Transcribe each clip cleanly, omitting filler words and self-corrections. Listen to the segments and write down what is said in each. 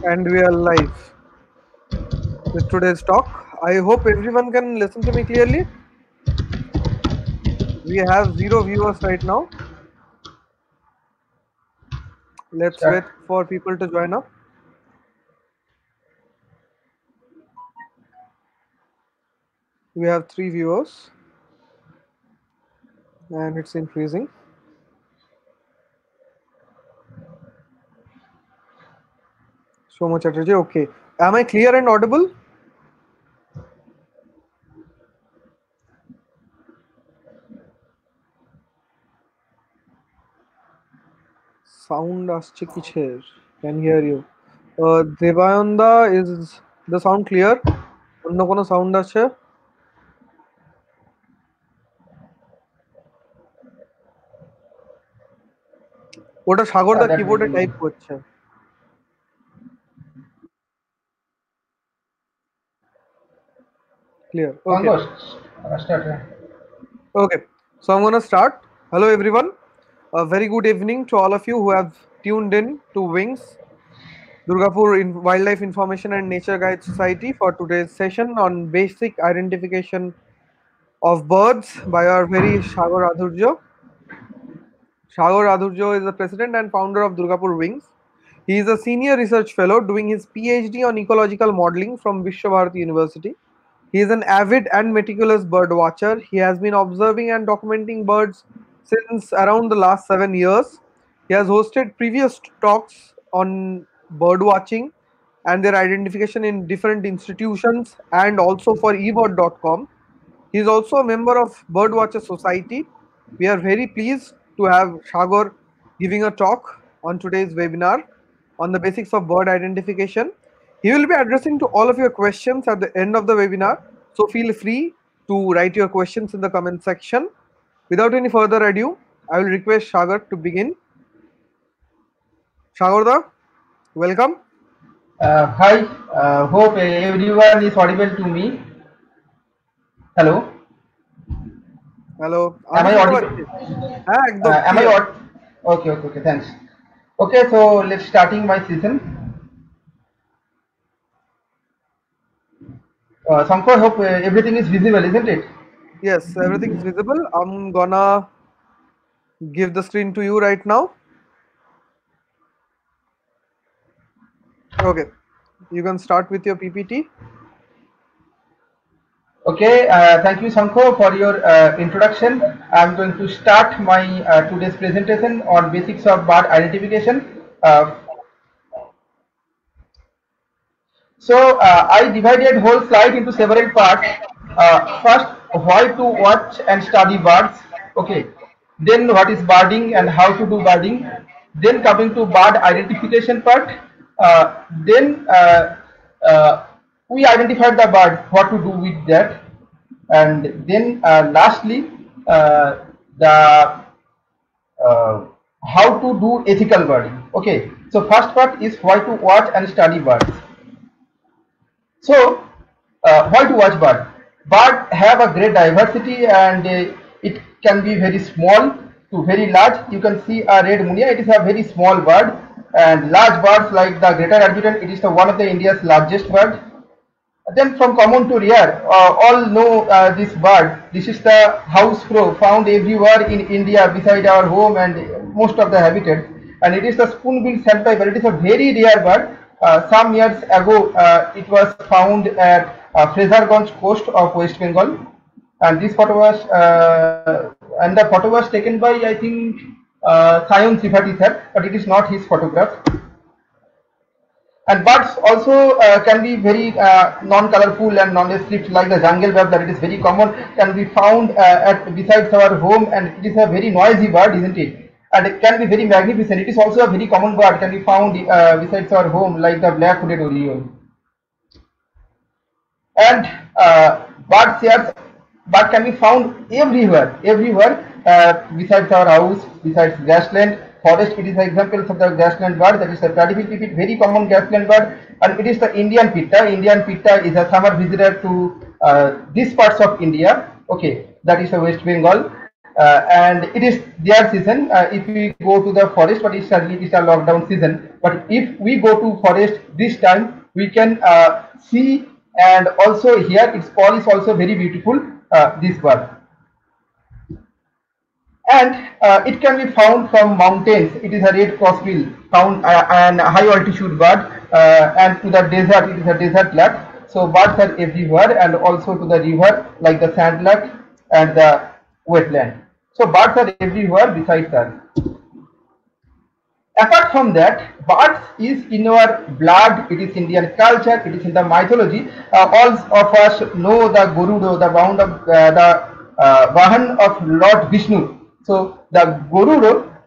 And we are live with today's talk. I hope everyone can listen to me clearly. We have zero viewers right now. Let's wait Start. for people to join up. We have three viewers and it's increasing. So much energy. Okay. Am I clear and audible? Sound আসছে কিসের? Can hear you. Debayanda, is the sound clear? অন্য কোনো sound আছে? ওটা সাগরদা That will কিবোর্ডে be type করছে। Clear. Okay. Pankaj. Start. Okay, so I'm gonna start. Hello, everyone. A very good evening to all of you who have tuned in to Wings, Durgapur Wildlife Information and Nature Guide Society for today's session on basic identification of birds by our very Sagar Adhurjo. Sagar Adhurjo is the president and founder of Durgapur Wings. He is a senior research fellow doing his PhD on ecological modeling from Vishwabharati University. He is an avid and meticulous bird watcher. He has been observing and documenting birds since around the last 7 years. He has hosted previous talks on bird watching and their identification in different institutions and also for ebird.com. He is also a member of Birdwatcher Society. We are very pleased to have Sagar giving a talk on today's webinar on the basics of bird identification. He will be addressing to all of your questions at the end of the webinar, so feel free to write your questions in the comment section. Without any further ado, I will request Sagar to begin. Sagarda, welcome. Hi. Hope everyone is audible to me. Hello. Hello. Am আমি I শুনতে audible? পাচ্ছি। হ্যাঁ, একদম Am I clear. Okay. Thanks. Okay. So let's starting my session. Sankar, hope everything is visible, isn't it? Yes, everything is visible. I'm gonna give the screen to you right now. Okay, you can start with your PPT. Okay, thank you, Sanko, for your introduction. I'm going to start my today's presentation on basics of bird identification. I divided whole slide into several parts. First, why to watch and study birds. Okay. Then what is birding and how to do birding. Then coming to bird identification part. Then we identified the bird, what to do with that, and then lastly the how to do ethical birding. Okay. So first part is why to watch and study birds. So, why to watch bird? Bird have a great diversity and it can be very small to very large. You can see a red munia. It is a very small bird, and large birds like the greater arbuton. It is one of the India's largest bird. Then from common to rare, all know this bird. This is the house crow found everywhere in India beside our home and most of the habitats. And it is the spoon-billed sandpiper. It is a very rare bird. Some years ago, it was found at Fraserganj coast of West Bengal. And this photo was, and the photo was taken by, I think, Sayon Tripathi sir, but it is not his photograph. And birds also can be very non-colorful and non-striped, like the jungle warbler. It is very common, can be found at besides our home, and it is a very noisy bird, isn't it? And it can be very magnificent. It is also a very common bird, can be found besides our home, like the black-hooded oriole. And bird can be found everywhere besides our house, besides grassland, forest. It is examples of the grassland bird, that is the platypus pipit, very common grassland bird. And it is the Indian pitta. Indian pitta is a summer visitor to these parts of India. Okay, that is the West Bengal. And it is their season. If we go to the forest, but it is a lockdown season. But if we go to forest this time, we can see, and also here its call is also very beautiful, this bird. And it can be found from mountains. It is a red crossbill, found an high altitude bird, and to the desert, it is a desert lark. So birds are everywhere, and also to the river like the sand lark and the wetland. So birds are everywhere besides us. Apart from that, birds is in our blood, it is Indian culture, it is in the mythology. All of us know the Garuda, the bound of the Vahan of Lord Vishnu. So the Garuda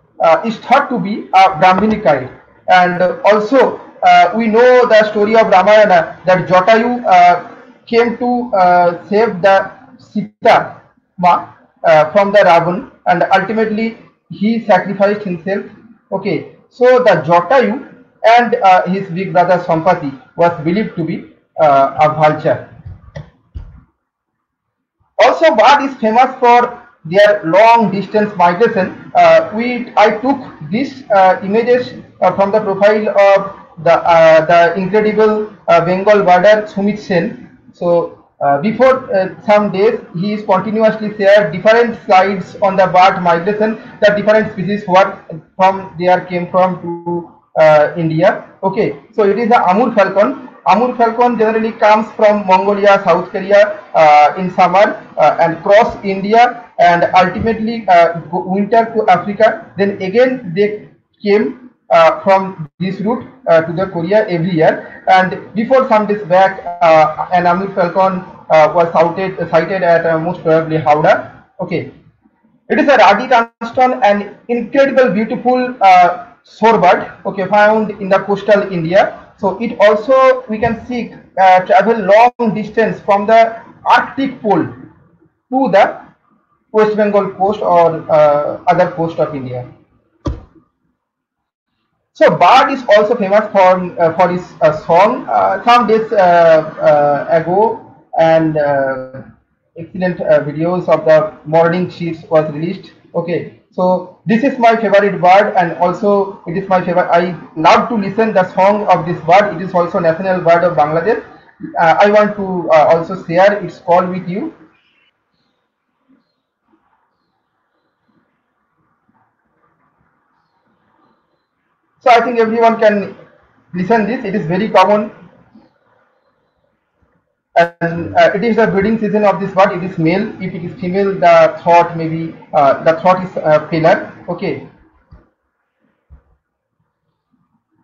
is thought to be a Brahminic kite. And also we know the story of Ramayana, that Jatayu came to save the Sita Ma from the Ravan, and ultimately he sacrificed himself. Okay, so the Jatayu and his big brother Sampati was believed to be a vulture. Also, bird is famous for their long distance migration. I took these images from the profile of the incredible Bengal birder Sumit Sen. So before some days, he is continuously shared different slides on the bird migration, the different species what from there came from to India. Okay, so it is the Amur falcon. Amur falcon generally comes from Mongolia, South Korea in summer and cross India, and ultimately winter to Africa. Then again they came from this route to the Korea every year. And before some days back, an Amur falcon was sighted at most probably Howrah. Okay, it is a Radi Tungsten, an incredible, beautiful shorebird. Okay, found in the coastal India. So it also, we can see, travel long distance from the Arctic pole to the West Bengal coast or other coast of India. So bird is also famous for his song. Some days ago, and excellent videos of the morning sheets was released. Okay, so this is my favorite bird, and also it is my favorite. I love to listen the song of this bird. It is also national bird of Bangladesh. I want to also share its call with you. So I think everyone can listen this. It is very common, and it is the breeding season of this bird. It is male. If it is female, the throat maybe the throat is paler. Okay.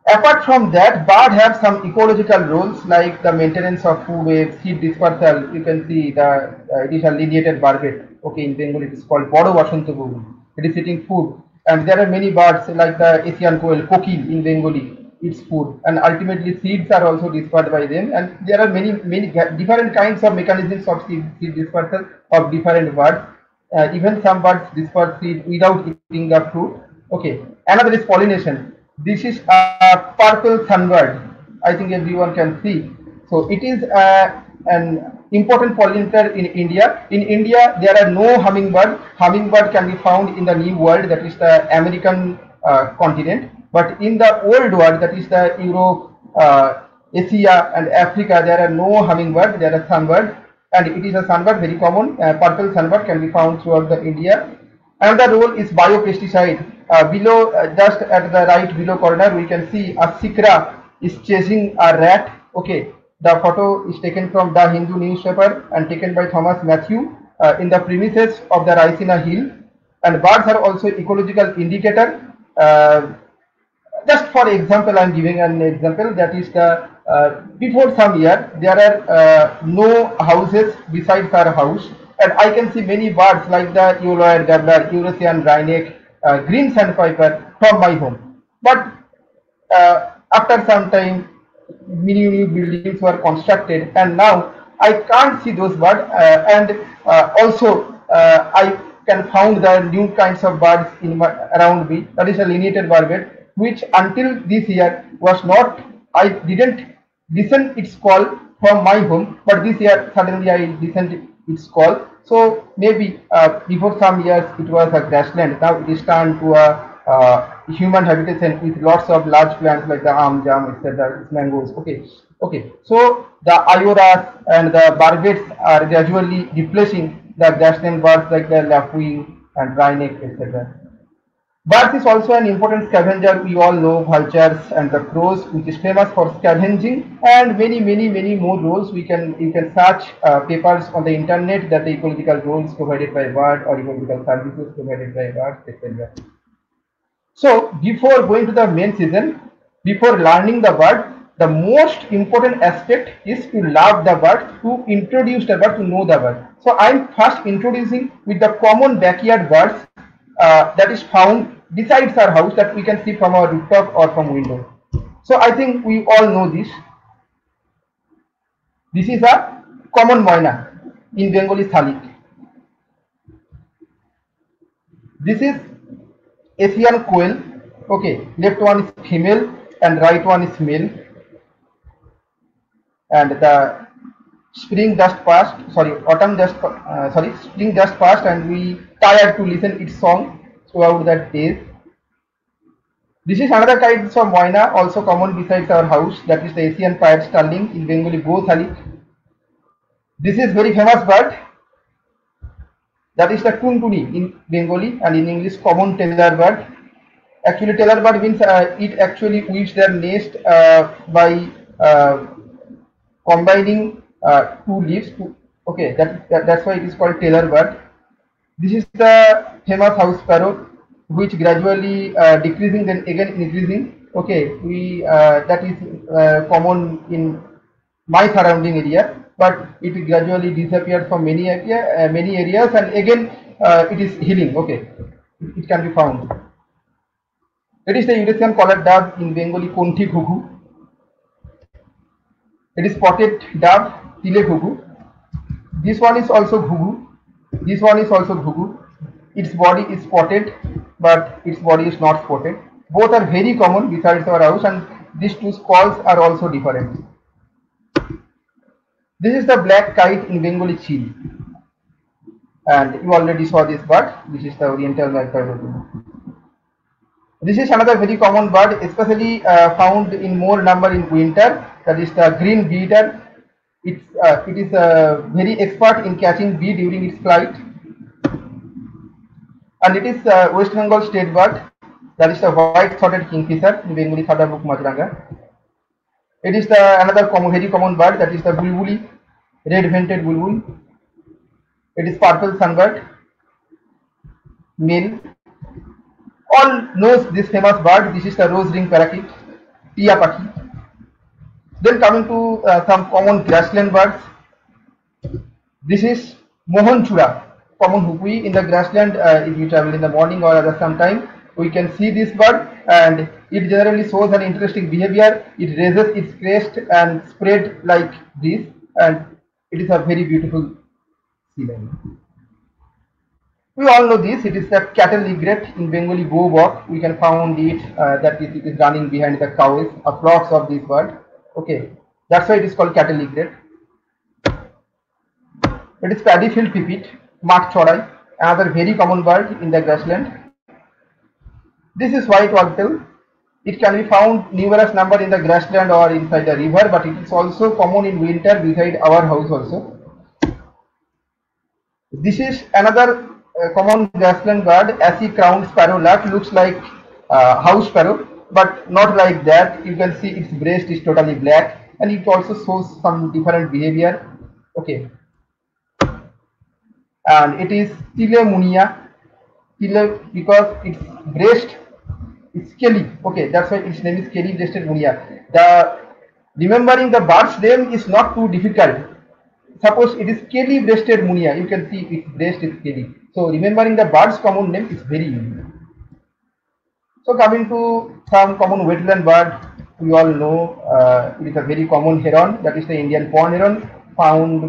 Apart from that, bird have some ecological roles like the maintenance of food web, seed dispersal. You can see the it is a lineated barbet. Okay, in Bengal it is called Bodo Basantobul. It is eating food, and there are many birds like the Asian quail, kokil in Bengali, eats food, and ultimately seeds are also dispersed by them. And there are many different kinds of mechanisms of seed dispersal of different birds. Even some birds disperse seed without eating the fruit. Okay, another is pollination. This is a purple sunbird. I think everyone can see. So it is an important pollinator in India. In India, there are no hummingbird. Hummingbird can be found in the New World, that is the American continent. But in the Old World, that is the Europe, Asia, and Africa, there are no hummingbird. There are sunbird, and it is a sunbird, very common. Purple sunbird can be found throughout the India. Another role is biopesticide. Below, just at the right below corner, we can see a sikra is chasing a rat. Okay, the photo is taken from the Hindu newspaper and taken by Thomas Matthew in the premises of the Raisina Hill. And birds are also ecological indicator. Just for example, I am giving an example, that is the before some year there are no houses besides our house, and I can see many birds like the yellow-eared gambler, Eurasian wryneck, green sandpiper from my home. But after some time, many new buildings were constructed, and now I can't see those birds. And also I can found the new kinds of birds around me. That is a lineated barbet, which until this year was not. I didn't listen its call from my home, but this year suddenly I listened its call. So maybe before some years it was a grassland. Now it is turned to a human habitation with lots of large plants like the jam, etc., mangoes. Okay. So the ioras and the barbets are gradually replacing the grassland birds like the lapwing and wryneck, etc. Birds is also an important scavenger. We all know vultures and the crows, which is famous for scavenging, and many more roles. You can search papers on the internet that the ecological roles provided by bird or ecological services provided by birds, etc. So before going to the main season, before learning the bird, the most important aspect is to love the bird, to introduce the bird, to know the bird. So I'm first introducing with the common backyard birds that is found besides our house that we can see from our rooftop or from window. So I think we all know this. This is a common moina in Bengali thalik. This is Asian quail. Okay, left one is female and right one is male. And the spring just passed. Spring just passed, and we tired to listen its song throughout that days. This is another kind of moina, also common besides our house. That is the Asian pied starling, in Bengali go thalik. This is very famous bird. That is the tuntuni in Bengali, and in English common tailor bird. Actually, tailor bird means it actually weaves their nest by combining two leaves. Okay, that's why it is called tailor bird. This is the famous house sparrow, which gradually decreasing then again increasing. Okay, that is common in my surrounding area, but it gradually disappeared from many areas, and again it is healing. Okay, it can be found. It is the Eurasian collared dove, in Bengali Konthi Ghugu. It is spotted dove, Tile Ghugu. This one is also Ghugu. This one is also Ghugu. Its body is spotted, but its body is not spotted. Both are very common besides our house, and these two calls are also different. This is the black kite, in Bengali Chil, and you already saw this bird. This is the Oriental magpie. This is another very common bird, especially found in more number in winter. That is the green beater. It is very expert in catching bee during its flight, and it is West Bengal state bird. That is the white-throated kingfisher, in Bengali Thadabuk Majranga. It is another very common bird, that is the bulbuli, red-vented bulbul. It is purple sunbird, male. All knows this famous bird. This is the rose-ringed parakeet, Tia Paki. Then coming to some common grassland birds. This is Mohanchura, common hukui in the grassland. If you travel in the morning or other sometime, we can see this bird, and it generally shows an interesting behavior. It raises its crest and spread like this, and it is a very beautiful scenery. We all know this. It is the cattle egret, in Bengali Bobok. We can find it that it is running behind the cows, a flocks of this bird. Okay, that's why it is called cattle egret. It is paddy field pipit, Mak chorai, another very common bird in the grassland. This is white wagtail. It can be found numerous number in the grassland or inside the river, but it is also common in winter beside our house also. This is another common grassland bird, Assy crowned sparrow lark. Looks like house sparrow, but not like that. You can see its breast is totally black, and it also shows some different behavior. Okay, and it is Tile munia, Tile because its breast is scaly. Okay, that's why its name is scaly breasted munia. Remembering the bird's name is not too difficult. Suppose it is scaly breasted munia, you can see its breast is scaly. So remembering the bird's common name is very easy. So coming to some common wetland bird, we all know it is a very common heron. That is the Indian pond heron.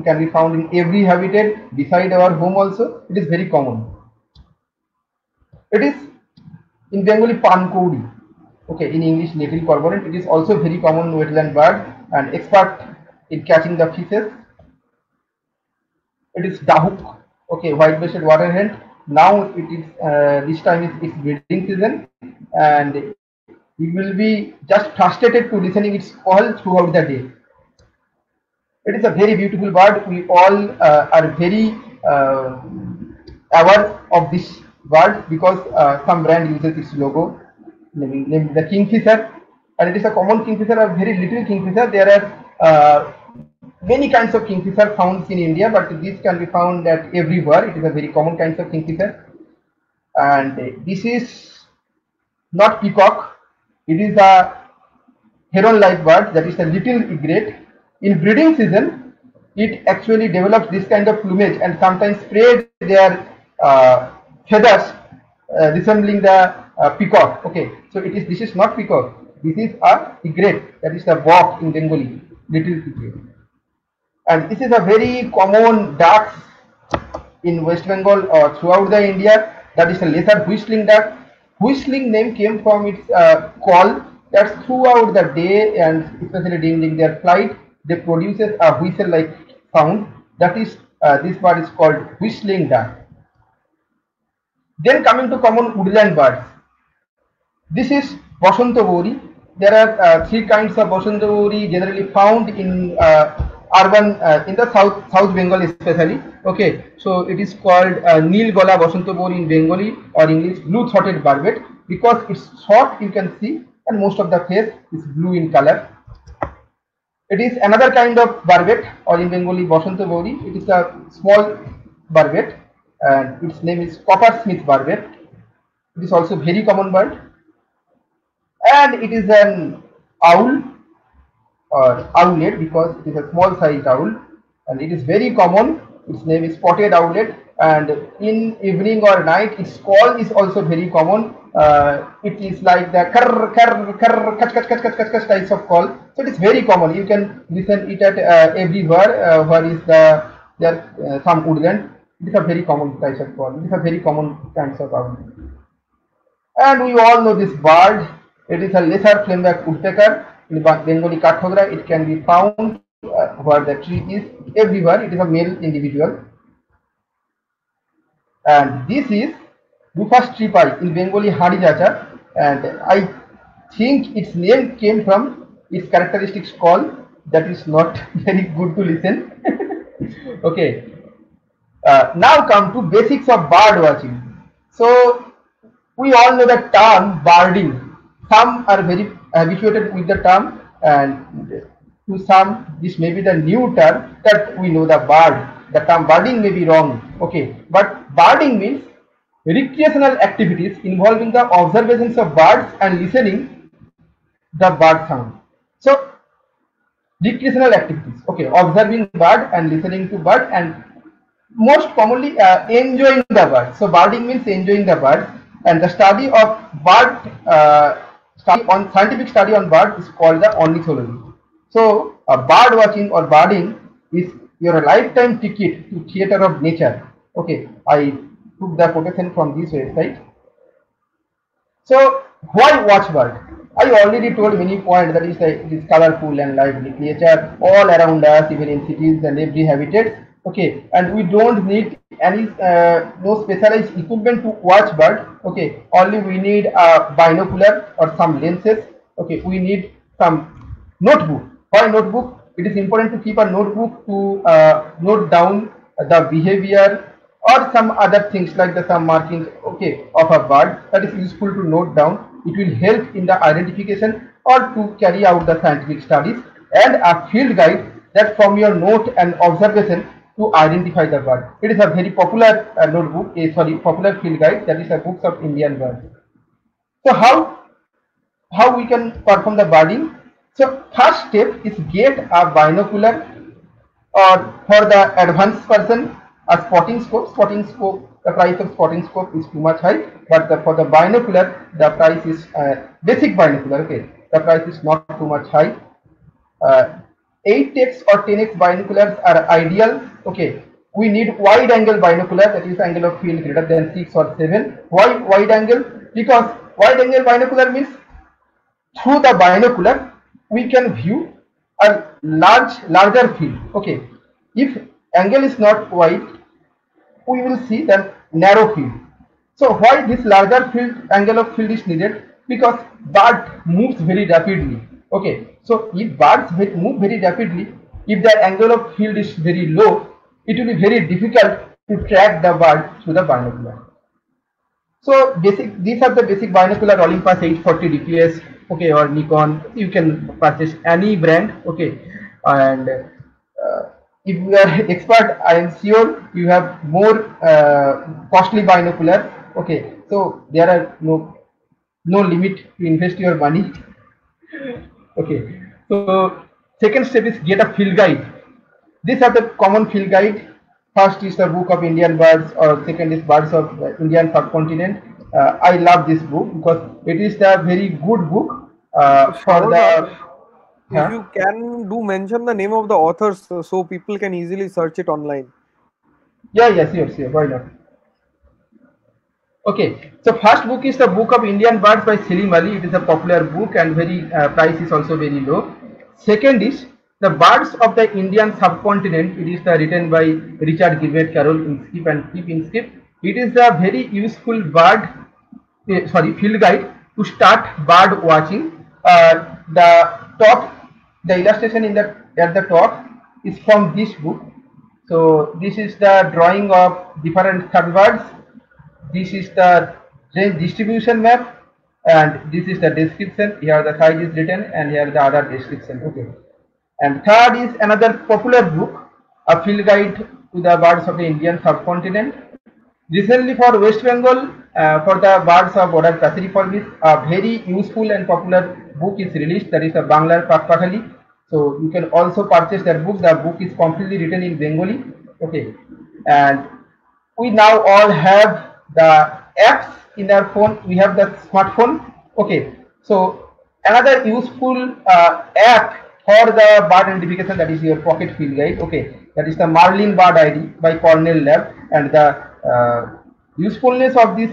Can be found in every habitat beside our home also. It is very common. It is in Bengali pankoudi. Okay, in English native cormorant. It is also very common wetland bird and expert in catching the fishes. It is dahuk. Okay, white-breasted water hen. Now it is this time is its breeding season, and you will be just frustrated to listening its call throughout the day. It is a very beautiful bird. We all are very aware of this bird because some brand uses its logo, named the kingfisher, and it is a common kingfisher, a very little kingfisher. There are many kinds of kingfisher found in India, but this can be found at everywhere. It is a very common kinds of kingfisher, and this is not peacock. It is a heron-like bird, that is a little egret. In breeding season, it actually develops this kind of plumage and sometimes spread their feathers resembling the peacock. Okay, so this is not peacock. This is a egret, that is the bok in Bengali, little egret. And this is a very common duck in West Bengal or throughout the India. That is a lesser whistling duck. Whistling name came from its call that throughout the day and especially during their flight they produces a whistle like sound. That is this bird is called whistling duck. Then coming to common woodland birds, this is Basanta Bori. There are three kinds of Basanta Bori generally found in urban in the South Bengal especially. Okay, so it is called Nil Gola Basanta Bori in Bengali or English blue throated barbet because it's short, you can see, and most of the face is blue in color. It is another kind of barbet or in Bengali Basanta Bori. It is a small barbet and its name is coppersmith barbet. It is also very common bird and it is an owl or owlet because it is a small sized owl and it is very common. Its name is spotted owlet and in evening or night its call is also very common. It is like the karr karr karr kach kach kach kach kach kach types of call. So it is very common. You can listen it at everywhere where is there some woodland. It is a very common types of call. It is a very common kinds of owl. And we all know this bird. It is a lesser flameback woodpecker. In Bengali Kathogra, it can be found where the tree is everywhere. It is a male individual. And this is Rufus tripi in Bengali Harijacha. And I think its name came from its characteristics call. That is not very good to listen. Okay. Now come to basics of bird watching. So we all know the term birding. Some are very habituated with the term and to some this may be the new term that we know the bird. The term birding may be wrong. Okay, but birding means recreational activities involving the observations of birds and listening the bird sound. So recreational activities. Okay, observing bird and listening to bird and most commonly enjoying the bird. So birding means enjoying the bird and the study of bird scientific study on bird is called the ornithology. So bird watching or birding is your lifetime ticket to theater of nature. Okay, I took the quotation from this website. So why watch bird? I already told many points that it is colorful and lively nature all around us, even in cities and every habitat. Okay, and we don't need any no specialized equipment to watch bird. Okay, only we need a binocular or some lenses. Okay, we need some notebook. Why notebook? It is important to keep a notebook to note down the behavior or some other things like the some markings, okay, of a bird. That is useful to note down. It will help in the identification or to carry out the scientific studies, and a field guide that from your note and observation to identify the bird. It is a very popular notebook, popular field guide, that is a books of Indian birds. So how we can perform the birding? So first step is get a binocular or for the advanced person a spotting scope. Spotting scope, the price of spotting scope is too much high, but for the binocular the price is basic binocular. Okay, the price is not too much high. 8x or 10x binoculars are ideal. Okay, we need wide angle binocular, that is angle of field greater than 6 or 7. Why wide angle? Because wide angle binocular means through the binocular we can view a larger field. Okay, if angle is not wide, we will see the narrow field. So why this larger field angle of field is needed? because bird moves very rapidly. Okay, so if birds move very rapidly, if the angle of field is very low, it will be very difficult to track the bird through the binocular. So these are the basic binocular Olympus 840 DPS, okay, or Nikon. You can purchase any brand, okay, and if you are expert, I am sure you have more costly binocular, okay. So there are no limit to invest your money, okay. So second step is get a field guide. These are the common field guide. First is the Book of Indian Birds, or second is Birds of the Indian Subcontinent. I love this book because it is the very good book for Sahoda, the. if Huh? you can do mention the name of the authors so people can easily search it online. Yeah, yeah, sure, why not? Okay, so first book is the Book of Indian Birds by Selim Ali. It is a popular book and very price is also very low. Second is the Birds of the Indian Subcontinent. It is written by Richard Gilbert Carroll, Inskip and Keep Inskip. It is a very useful field guide to start bird watching. The illustration at the top is from this book. So this is the drawing of different birds. This is the range distribution map, and this is the description. Here the size is written, and here the other description. Okay. And third is another popular book, a field guide to the birds of the Indian subcontinent. Recently for West Bengal, for the birds of border passery forbids, a very useful and popular book is released, that is the Banglar Pakpakhali. So you can also purchase that book. The book is completely written in Bengali. Okay. And we now all have the apps in our phone. We have the smartphone. Okay. So another useful app for the bird identification, that is your pocket field guide. Okay. That is the Marlin Bird ID by Cornell Lab, and the usefulness of this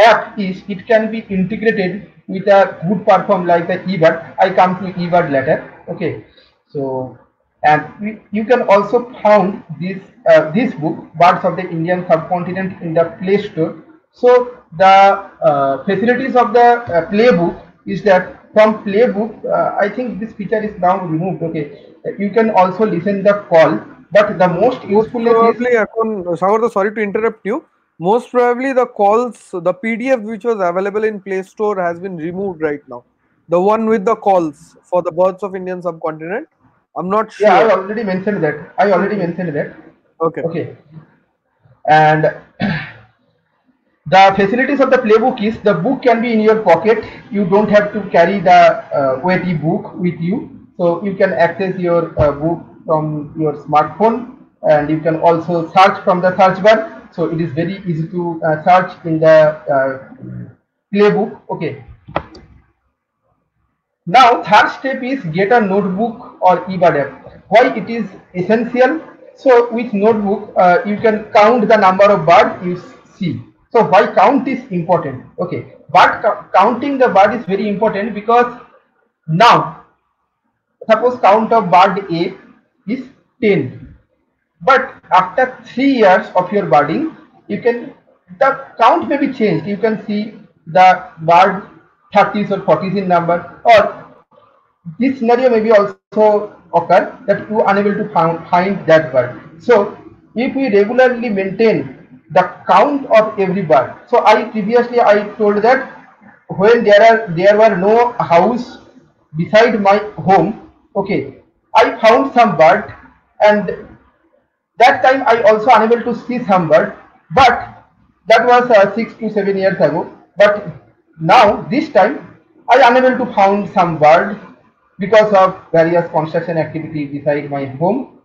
app is it can be integrated with a good platform like the eBird. I come to eBird later. Okay, so and you can also find this book, Birds of the Indian Subcontinent, in the Play Store. So the facilities of the playbook is that from playbook, I think this feature is now removed. Okay, you can also listen the call, but the most usefulness is Probably, Sahoda, sorry to interrupt you. Most probably, the calls, the PDF which was available in Play Store has been removed right now. The one with the calls for the birds of Indian subcontinent. I'm not yeah, I sure. already mentioned that. I already mentioned that. Okay. Okay, and the facilities of the playbook is the book can be in your pocket. You don't have to carry the weighty book with you. So you can access your book from your smartphone, and you can also search from the search bar. So it is very easy to search in the playbook. Okay. Now third step is get a notebook or eBird app. Why it is essential? So with notebook you can count the number of birds you see. So why count is important? Okay, but counting the bird is very important because now suppose count of bird A is 10, but after 3 years of your birding, you can the count may be changed. You can see the bird 30s or 40s in number, or this scenario may be also occur that you are unable to find that bird. So if we regularly maintain the count of every bird, so I told that when there were no house beside my home, okay, I found some bird, and that time I also unable to see some bird, but that was 6 to 7 years ago. But now this time I unable to find some bird because of various construction activity beside my home,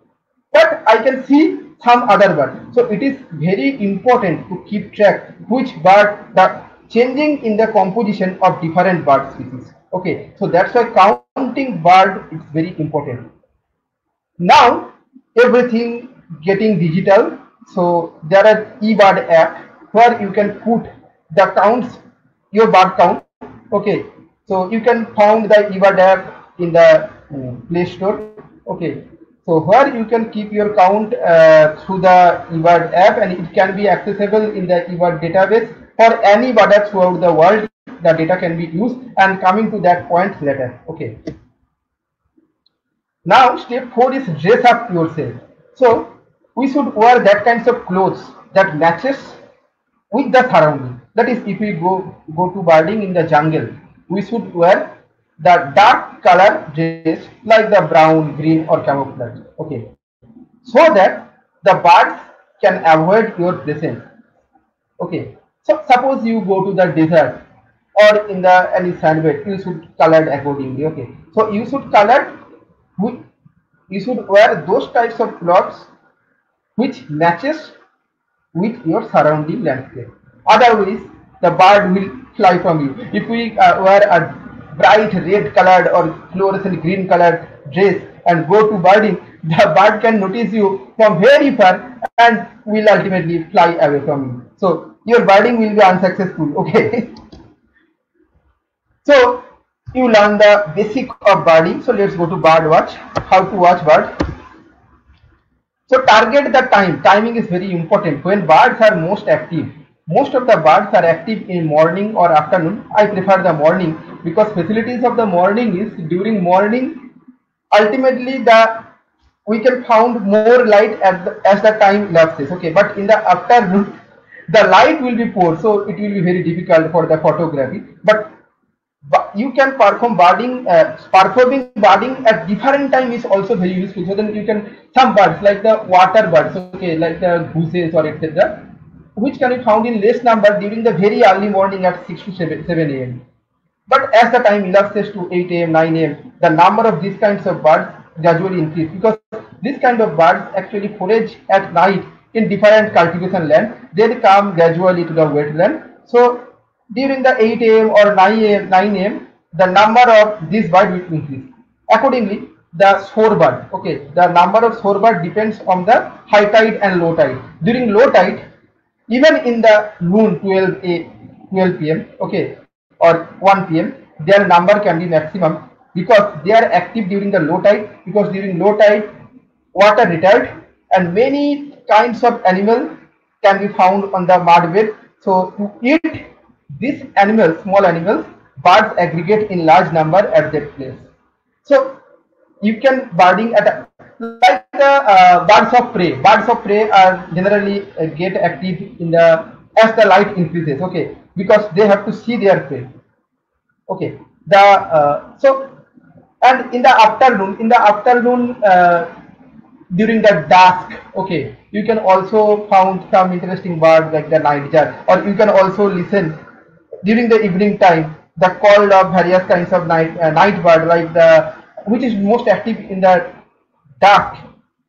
but I can see some other bird. So it is very important to keep track which bird, the changing in the composition of different bird species. Okay, so that's why counting bird is very important. Now everything getting digital, so there are eBird app where you can put the counts, your bird count. Okay, so you can find the eBird app in the Play Store. Okay, so where you can keep your count through the eBird app, and it can be accessible in the eBird database for any bird throughout the world. the data can be used, and coming to that point later. Okay. Now step 4 is dress up yourself. So we should wear that kinds of clothes that matches with the surrounding. That is, if we go to birding in the jungle, we should wear the dark color dress like the brown, green or camouflage. Okay, so that the birds can avoid your presence. Okay, so suppose you go to the desert or in the any sandbed, you should color accordingly. Okay, so you should color with, you should wear those types of clothes which matches with your surrounding landscape. Otherwise, the bird will fly from you. If we wear a bright red colored or fluorescent green colored dress and go to birding, the bird can notice you from very far and will ultimately fly away from you. So your birding will be unsuccessful. Okay. So you learn the basic of birding. So let's go to bird watch. How to watch bird. So target the time. Timing is very important. When birds are most active, most of the birds are active in morning or afternoon. I prefer the morning because facilities of the morning is during morning. Ultimately, we can found more light as the time lapses. Okay, but in the afternoon, the light will be poor, so it will be very difficult for the photography. But you can perform birding, performing birding at different time is also very useful. So then you can, some birds like the water birds, okay, like the gooses or etc., which can be found in less number during the very early morning at 6 to 7 a.m. But as the time elapses to 8 a.m., 9 a.m., the number of these kinds of birds gradually increase because this kind of birds actually forage at night in different cultivation land. They come gradually to the wetland. So during the 8 a.m. or 9 a.m., the number of these birds will increase. Accordingly, the shorebird, okay, the number of shorebird depends on the high tide and low tide. During low tide, even in the noon 12 p.m. okay, or 1 p.m., their number can be maximum because they are active during the low tide, because during low tide water retired and many kinds of animals can be found on the mud bed. So to eat these animals, small animals, birds aggregate in large number at that place. So you can birding at like the birds of prey. Birds of prey are generally get active in the as the light increases. Okay, because they have to see their prey. Okay, the so and in the afternoon during the dusk, okay, you can also found some interesting birds like the nightjar, or you can also listen during the evening time the call of various kinds of night bird, like the which is most active in the dusk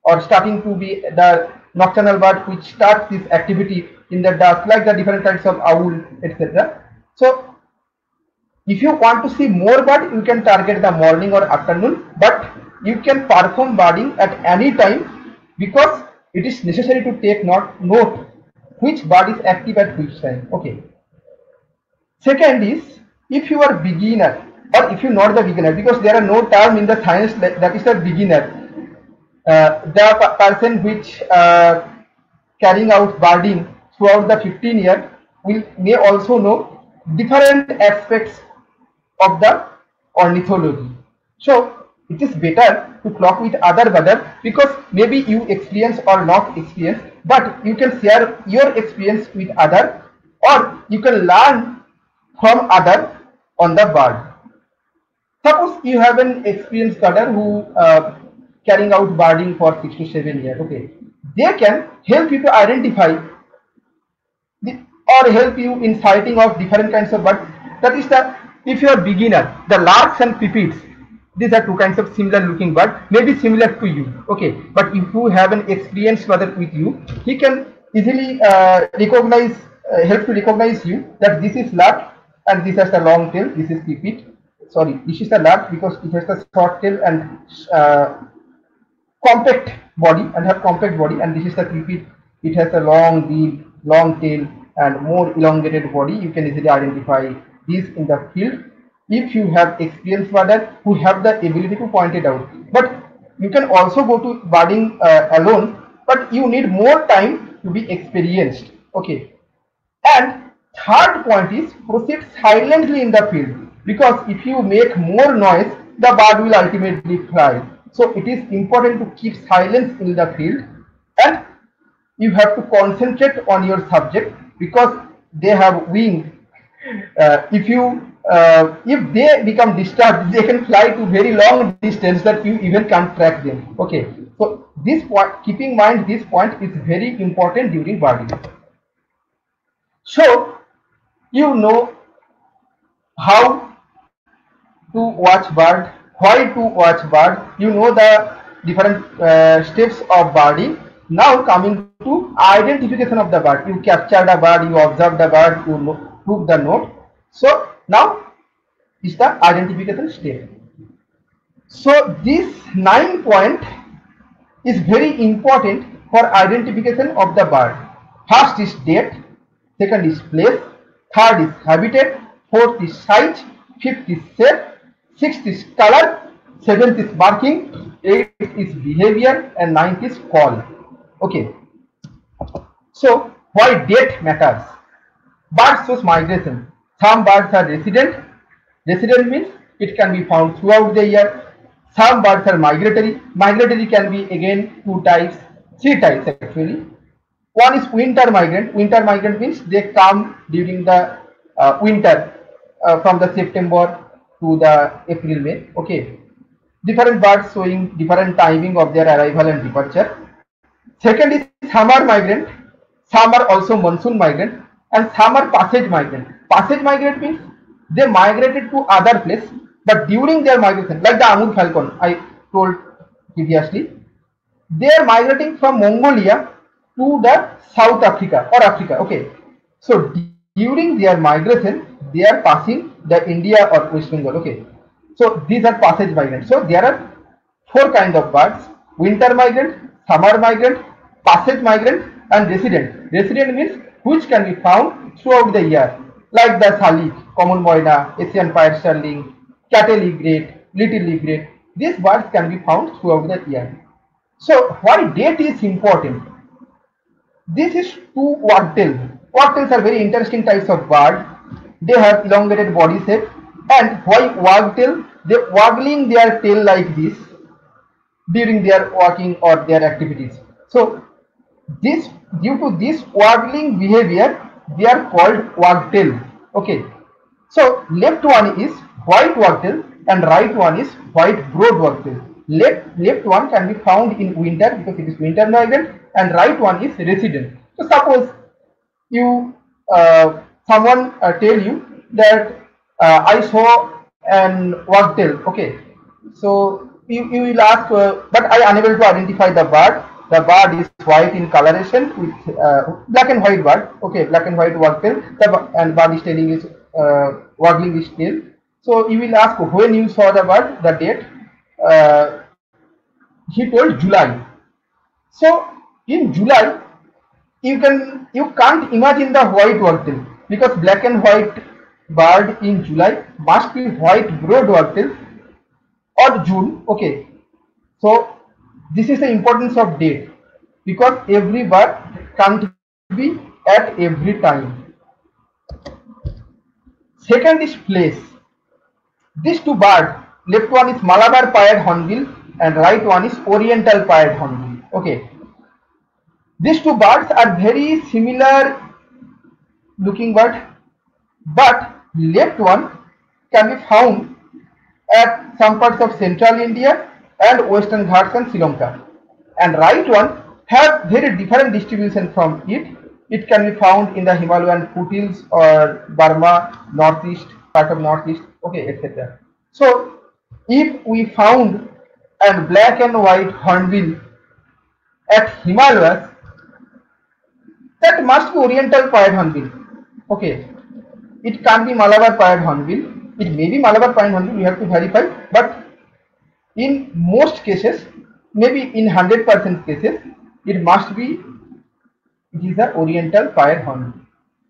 or starting to be the nocturnal bird which starts this activity in the dusk, like the different types of owl, etc. So if you want to see more bird, you can target the morning or afternoon, but you can perform birding at any time because it is necessary to take note which bird is active at which time. Okay. Second is, if you are beginner or if you not the beginner, because there are no term in the science that is a beginner, the person which carrying out birding throughout the 15 years may also know different aspects of the ornithology. So it is better to talk with other birder because maybe you experience or not experience, but you can share your experience with other, or you can learn from other on the bird. Suppose you have an experienced birder who carrying out birding for 6 to 7 years. Okay, they can help you to identify or help you in sighting of different kinds of birds. That is the, if you are beginner, the larks and pipits, these are two kinds of similar looking bird, maybe similar to you. Okay, but if you have an experienced birder with you, he can easily recognize, help to recognize you that this is lark and this has the long tail, this is pipit. Sorry, this is the lark because it has the short tail and compact body and this is the pipit. It has a long bill, long tail and more elongated body. You can easily identify these in the field if you have experienced birder who have the ability to point it out. But you can also go to birding alone, but you need more time to be experienced. Okay, and Third point is proceed silently in the field, because if you make more noise, the bird will ultimately fly. So it is important to keep silence in the field, and you have to concentrate on your subject because they have wing. If they become disturbed, they can fly to very long distance that you even can't track them. Okay, so this point, keeping in mind this point is very important during birding. So you know how to watch bird, why to watch bird, you know the different steps of birding. Now coming to identification of the bird, you capture the bird, you observe the bird, you took the note. So now is the identification step. So this 9 point is very important for identification of the bird. First is date, second is place, third is habitat, fourth is size, fifth is shape, sixth is color, seventh is marking, eighth is behavior, and ninth is call. Okay. So why date matters? Birds shows migration. Some birds are resident. Resident means it can be found throughout the year. Some birds are migratory. Migratory can be again two types, three types actually. One is winter migrant. Winter migrant means they come during the winter from the September to the April, May. Okay. Different birds showing different timing of their arrival and departure. Second is summer migrant. Some are also monsoon migrant, and some are passage migrant. Passage migrant means they migrated to other place, but during their migration, like the Amur falcon I told previously, they are migrating from Mongolia to the South Africa or Africa. Okay, so during their migration, they are passing the India or West Bengal. Okay, so these are passage migrants. So there are four kinds of birds: winter migrant, summer migrant, passage migrant, and resident. Resident means which can be found throughout the year, like the Salik, common moina, Asian pied starling, cattle egret, little egret. These birds can be found throughout the year. So why date is important? This is two wagtail. Wagtails are very interesting types of bird. They have elongated body shape, and why wagtail? They waggling their tail like this during their walking or their activities. So this, due to this waggling behavior, they are called wagtail. Okay. So left one is white wagtail and right one is white broad wagtail. Left one can be found in winter because it is winter migrant, and right one is resident. So suppose you someone tell you that I saw an wagtail. Okay. So you will ask, but I unable to identify the bird. The bird is white in coloration with black and white bird. Okay, black and white wagtail. And bird is telling is waggling his tail. So you will ask when you saw the bird, the date. He told July. So in July, you can't imagine the white wagtail because black and white bird in July must be white broad wagtail or June. Okay, so this is the importance of date because every bird can't be at every time. Second is place. These two birds, left one is Malabar pied hornbill and right one is Oriental pied hornbill. Okay, these two birds are very similar looking bird, but left one can be found at some parts of central India and western Ghats and Sri Lanka, and right one have very different distribution from it. It can be found in the Himalayan foothills or Burma, northeast, part of northeast, okay, etc. So if we found a black and white hornbill at Himalayas, that must be Oriental pied hornbill. Okay, it can't be Malabar pied hornbill. It may be Malabar pied hornbill. We have to verify, but in most cases, maybe in 100% cases, it must be, it is an Oriental pied hornbill.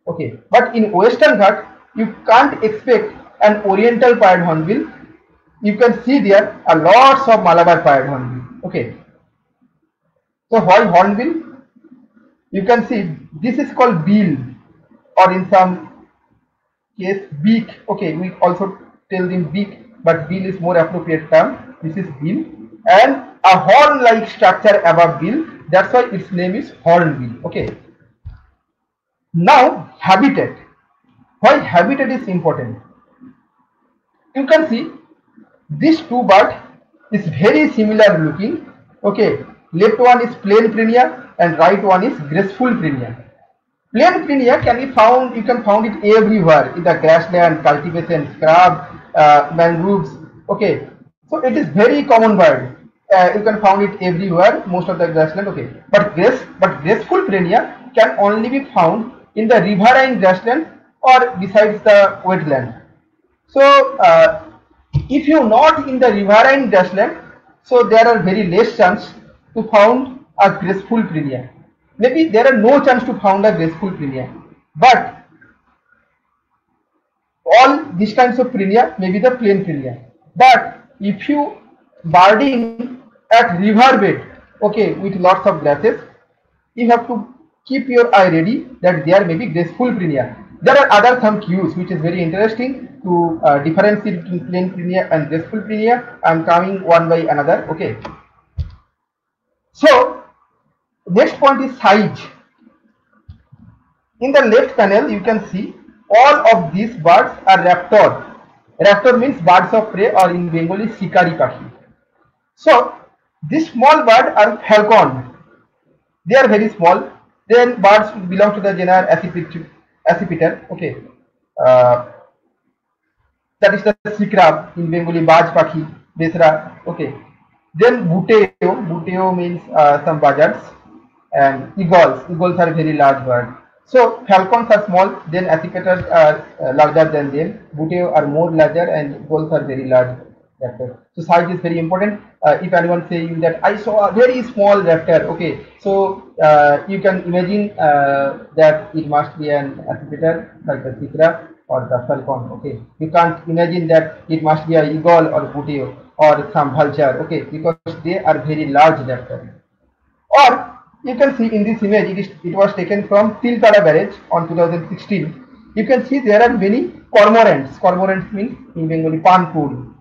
Okay, but in Western Ghat, you can't expect an Oriental pied hornbill. You can see there are lots of Malabar pied hornbill. Okay, so why hornbill? You can see this is called bill, or in some case beak. Okay, we also tell them beak, but bill is more appropriate term. This is bill, and a horn-like structure above bill. That's why its name is hornbill. Okay. Now habitat. Why habitat is important? You can see these two birds is very similar looking. Okay, left one is plain prinia and right one is graceful prinia. Plain prinia can be found, you can find it everywhere in the grassland, cultivation, scrub, mangroves. Okay, so it is very common bird. You can find it everywhere, most of the grassland. Okay, but graceful prinia can only be found in the riverine grassland or besides the wetland. So if you not in the riverine grassland, so there are very less chance to found a graceful prinia. Maybe there are no chance to found a graceful prinia, but all these kinds of prinia may be the plain prinia. But if you birding at riverbed, okay, with lots of grasses, you have to keep your eye ready that there may be graceful prinia. There are other some cues which is very interesting to differentiate between plain prinia and graceful prinia. I am coming one by another. Okay. So next point is size. In the left panel, you can see all of these birds are raptor. Raptor means birds of prey, or in Bengali shikari pakhi. So these small birds are falcon. They are very small. Then birds belong to the genus Accipiter. Okay, that is the sikrab in Bengali baj pakhi, besra. Okay, then buteo means some buzzards, and eagles are very large bird. So falcons are small, then accipiters are larger than them. Buteo are more larger, and eagles are very large raptor. So size is very important. If anyone say you that I saw a very small raptor, okay, so you can imagine that it must be an accipiter like the sikra or the falcon. Okay, you can't imagine that it must be a eagle or buteo or some vulture. Okay, because they are very large raptor. Or you can see in this image, it was taken from Tiltara barrage on 2016. You can see there are many cormorants. Cormorants means in Bengali panpur.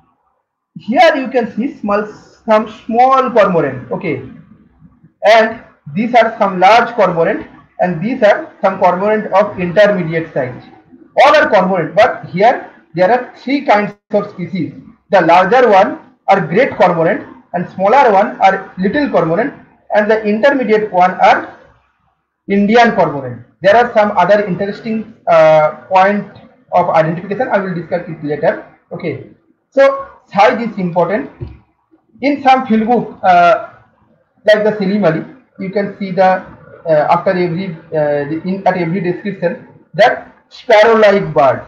Here you can see some small cormorant. Okay, and these are some large cormorant, and these are some cormorant of intermediate size. All are cormorant, but here there are three kinds of species. The larger one are great cormorant, and smaller one are little cormorant, and the intermediate one are Indian cormorant. There are some other interesting point of identification. I will discuss it later. Okay, so size is important. In some field book, like the Selim Ali, you can see the after every at every description that sparrow-like bird,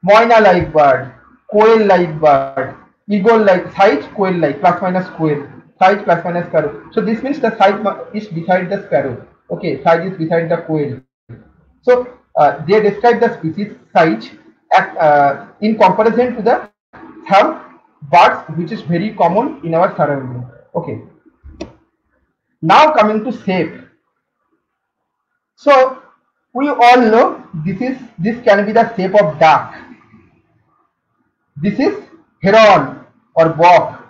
moina-like bird, quail-like bird, eagle-like, size quail-like, plus minus quail, size plus minus sparrow. So this means the size is beside the sparrow. Okay, size is beside the quail. So they describe the species size in comparison to the some birds which is very common in our surrounding. Okay. Now coming to shape. So we all know this can be the shape of duck. This is heron or bok.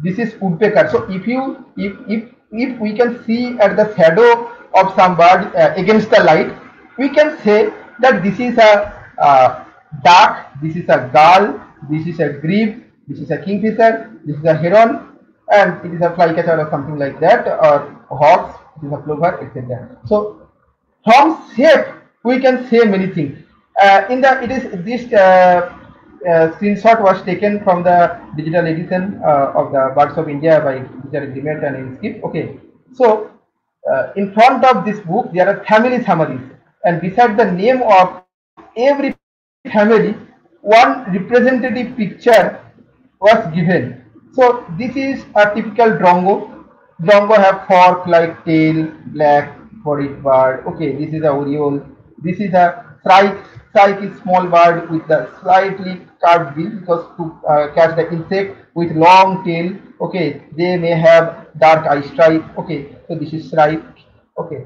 This is woodpecker. So if we can see at the shadow of some bird against the light, we can say that this is a duck, this is a gull, this is a grebe, this is a kingfisher, this is a heron, and it is a flycatcher or something like that, or hawks, it is a plover, etc. So from shape we can say many things. This screenshot was taken from the digital edition of the Birds of India by Richard Dimett and Skip. Okay, so in front of this book there are family summaries, and beside the name of every family, one representative picture was given. So this is a typical drongo. Drongo have fork-like tail, black bodied bird. Okay, this is a oriole. This is a shrike. Shrike is small bird with the slightly curved bill because to catch the insect with long tail. Okay, they may have dark eye stripe. Okay, so this is shrike. Okay,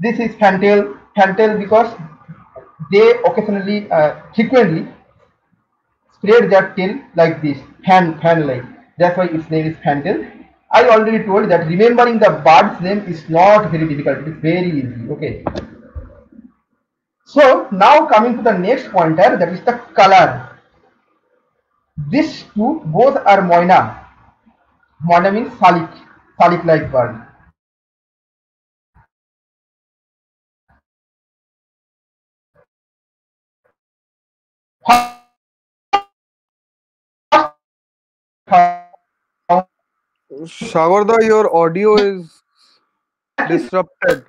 this is fantail. Fantail because they occasionally, frequently spread their tail like this, fan like. That's why its name is fantail. I already told that remembering the bird's name is not very difficult. It is very easy. Okay. So now coming to the next pointer, that is the color. These two both are moina. Moina means salik like bird. Sagarda, your audio is disrupted.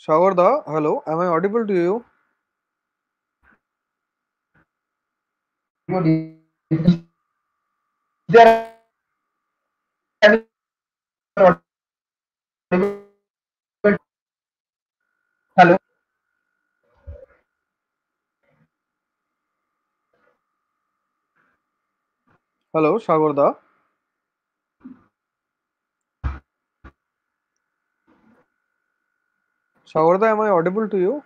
Sagarda, hello, am I audible to you? There hello. Hello, Sagarda. Sagarda, am I audible to you?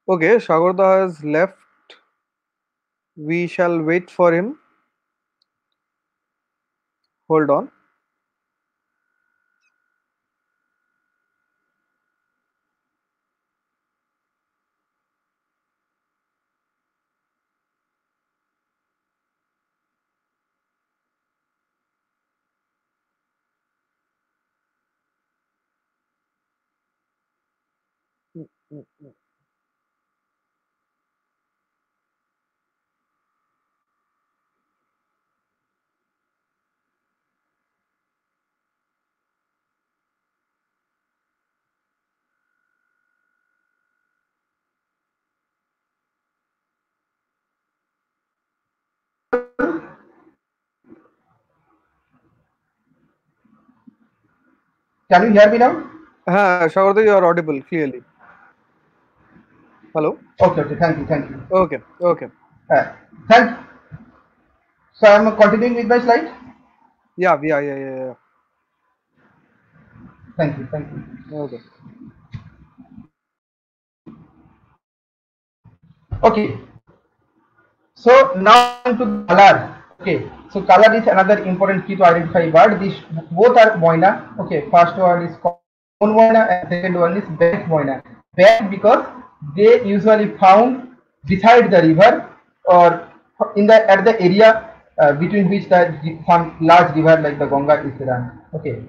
Okay, Sagarda has left. We shall wait for him. Hold on. Can you hear me now? Sagarda, you are audible clearly. Hello? Okay. Thank you. Okay, okay. Thank. So I am continuing with my slide. Yeah. Thank you. Okay. Okay. So now to color. Okay. So color is another important key to identify bird. These both are moina. Okay. First one is common moina and second one is bank moina. Bank because they usually found beside the river or in the at the area between which the some large river like the Ganga is run. Okay.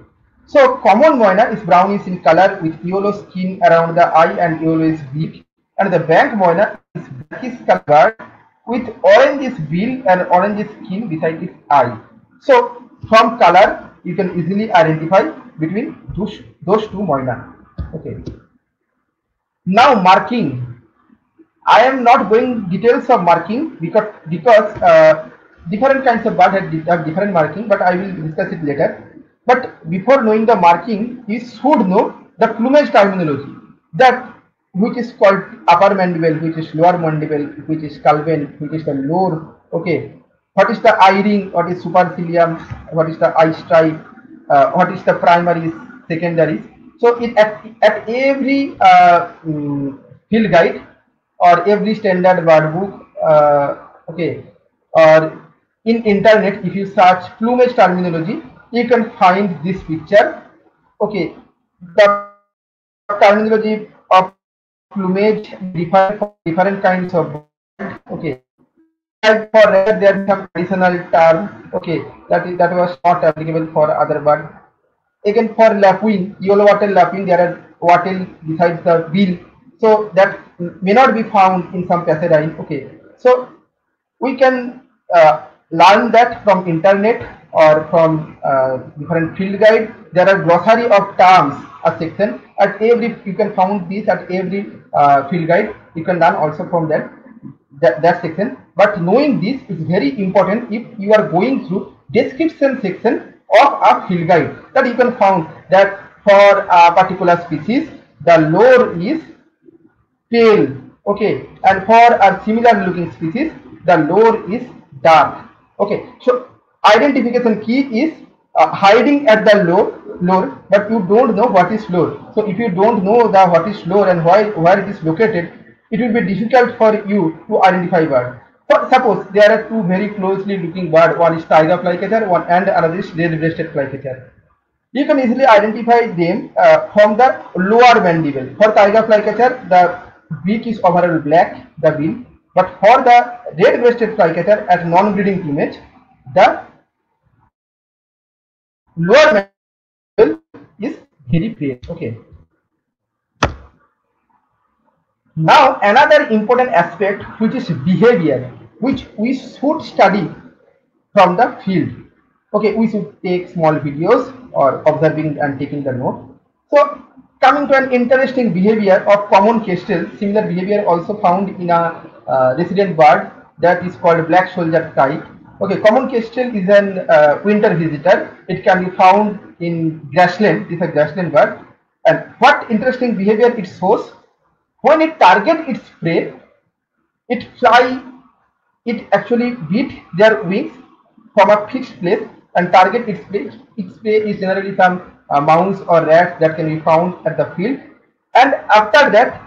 So common moina is brownish in color with yellow skin around the eye and yellowish beak, and the bank moina is blackish colored with orangish bill and orangish skin beside its eye. So from color you can easily identify between those two moina. Okay. Now marking. I am not going details of marking because different kinds of bird have different marking, but I will discuss it later. But before knowing the marking, you should know the plumage terminology. That which is called upper mandible, which is lower mandible, which is culven, which is the lower. Okay, what is the eye ring? What is supercilium? What is the eye stripe? What is the primaries, secondaries? So at every field guide or every standard word book, okay, or in internet, if you search plumage terminology, you can find this picture. Okay, the terminology of plumage differ for different kinds of bird. Okay, and for red there is some additional term. Okay, that was not applicable for other bird. Again for lapwing, yellow wattle lapwing, there are wattle besides the bill, so that may not be found in some passerine. Okay, so we can learn that from internet or from different field guide. There are glossary of terms, a section at every, you can find this at every field guide. You can learn also from that section. But knowing this is very important if you are going through description section of a field guide, that you can find that for a particular species the lore is pale, okay, and for a similar looking species the lore is dark. Okay, so identification key is hiding at the lower, but you don't know what is lower. So if you don't know the what is lower and where it is located, it will be difficult for you to identify bird. For suppose there are two very closely looking bird, one is tiger flycatcher, one and another is red-breasted flycatcher. You can easily identify them from the lower mandible. For tiger flycatcher, the beak is overall black, the bill, but for the red-breasted flycatcher at non-breeding plumage, the lower mandible is very pale. Okay. Now another important aspect, which is behavior, which we should study from the field. Okay, we should take small videos or observing and taking the note. So coming to an interesting behavior of common kestrel, similar behavior also found in a resident bird that is called black soldier kite. Okay, common kestrel is an winter visitor. It can be found in grassland. This is a grassland bird. And what interesting behavior it shows, when it target its prey, it fly, it actually beat their wings from a fixed place and target its prey. Its prey is generally some mouse or rat that can be found at the field, and after that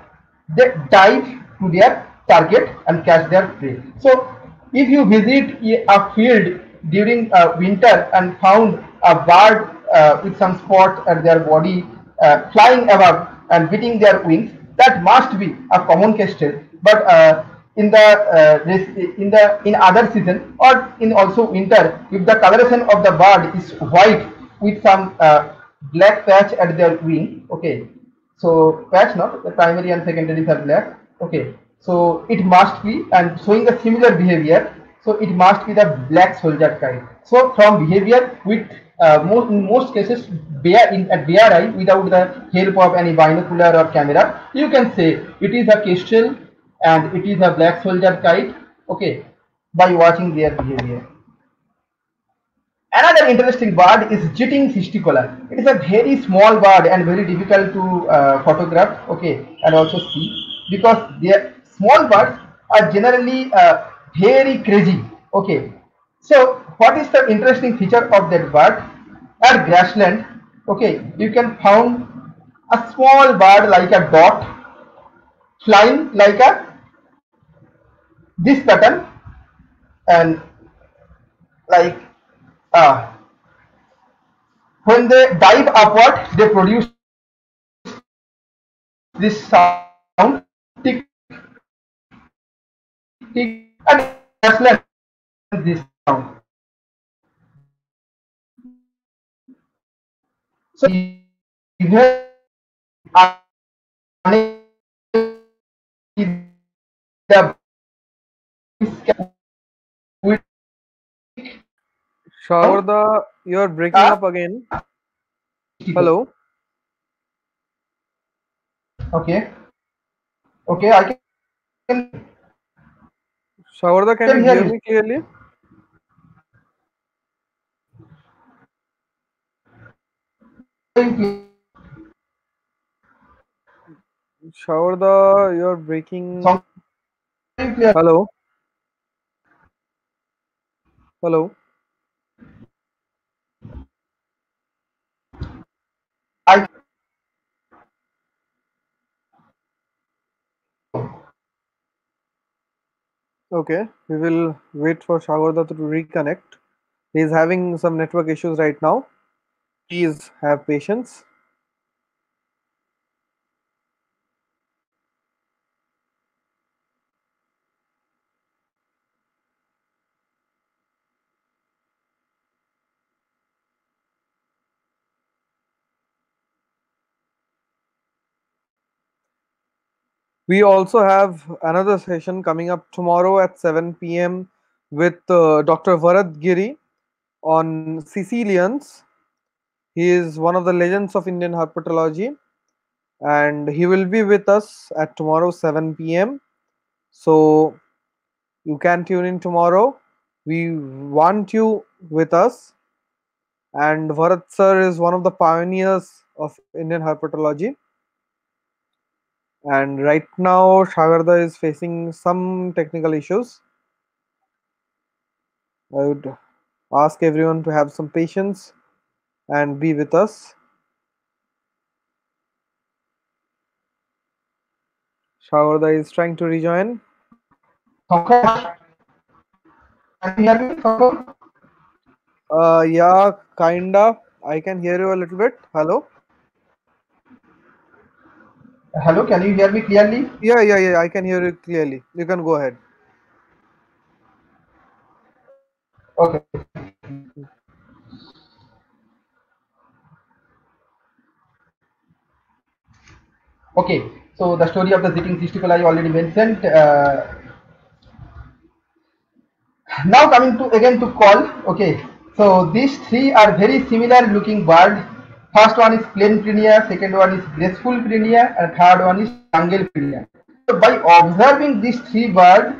they dive to their target and catch their prey. So if you visit a field during winter and found a bird with some spots at their body flying above and beating their wings, that must be a common kestrel. But in other season or in also winter, if the coloration of the bird is white with some black patch at their wing, okay, so patch not the primary and secondary are black, okay, so it must be, and showing the similar behavior, so it must be the black soldier kite. So from behavior with in most cases at bare eye without the help of any binocular or camera, you can say it is a kestrel and it is a black soldier kite, okay, by watching their behavior. Another interesting bird is Jitting cisticola. It is a very small bird and very difficult to photograph, okay, and also see, because their small birds are generally very crazy, okay. So what is the interesting feature of that bird? At grassland, okay, you can find a small bird like a dot flying like a this pattern, and like when they dive upward, they produce this sound, tick, tick, and grassland this sound. So even the Shawarda, you're breaking up again. Hello. Okay. Okay, I can Shawarda, can you hear me clearly? Shawarda, you're breaking. Hello. Hello. I Okay, we will wait for Shawarda to reconnect. He's having some network issues right now. Please have patience. We also have another session coming up tomorrow at 7 p.m. with Dr. Varad Giri on Sicilians. He is one of the legends of Indian herpetology, and he will be with us at tomorrow 7 p.m. So you can tune in tomorrow. We want you with us. And Bharat sir is one of the pioneers of Indian herpetology. And right now, Shagarda is facing some technical issues. I would ask everyone to have some patience. and be with us. Shawarda is trying to rejoin. Shankar, can you hear me, Shankar? Yeah, kinda. I can hear you a little bit. Hello? Hello, can you hear me clearly? Yeah. I can hear you clearly. You can go ahead. Okay. Okay. So the story of the sitting testicle I already mentioned. Now coming to again to call. Okay. So these three are very similar looking bird. First one is plain prinia, second one is graceful prinia, and third one is jungle prinia. So by observing these three birds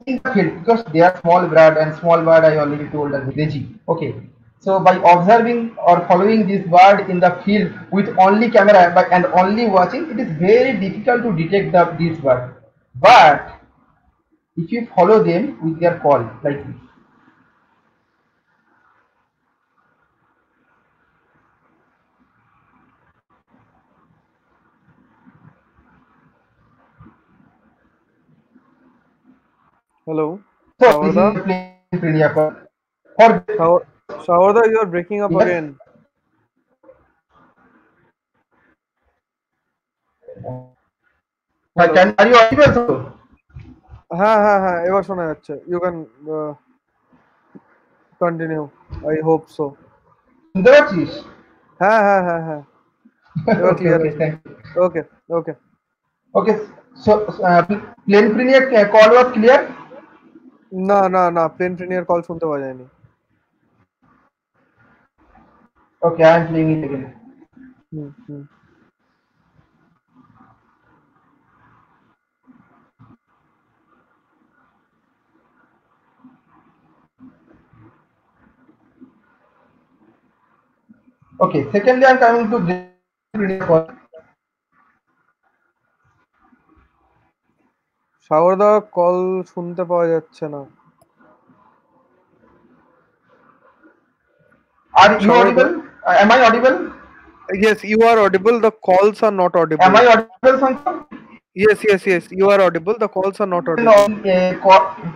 in the field, because they are small bird and small bird I already told as Reggie. Okay. So by observing or following this bird in the field with only camera and only watching, it is very difficult to detect this bird. But if you follow them with their call like this. Hello? So this is Shawarda? the plain Prenia call. For Shawarda, you are breaking up yes, again. Hello? can are you audible? So? হ্যাঁ, এবার শোনা যাচ্ছে। You can continue. I hope so. শুনতে পাচ্ছিস? হ্যাঁ। এবার Okay, clear okay, আছে। thank you. Okay, okay. Okay, so plain Prenia call was clear. না, প্লেন প্রিনিয়ার কল শুনতে পাওয়া যায়নি। Okay, I am playing it again. হুম। Okay, secondly, I am coming to plain Prenia call. সাগরদা call শুনতে পাওয়া যাচ্ছে না। Are you সাগরদা? audible? Am I audible? Yes, you are audible. The calls are not Am audible. I audible, Shankar? Yes. You are audible. The calls are not No, audible.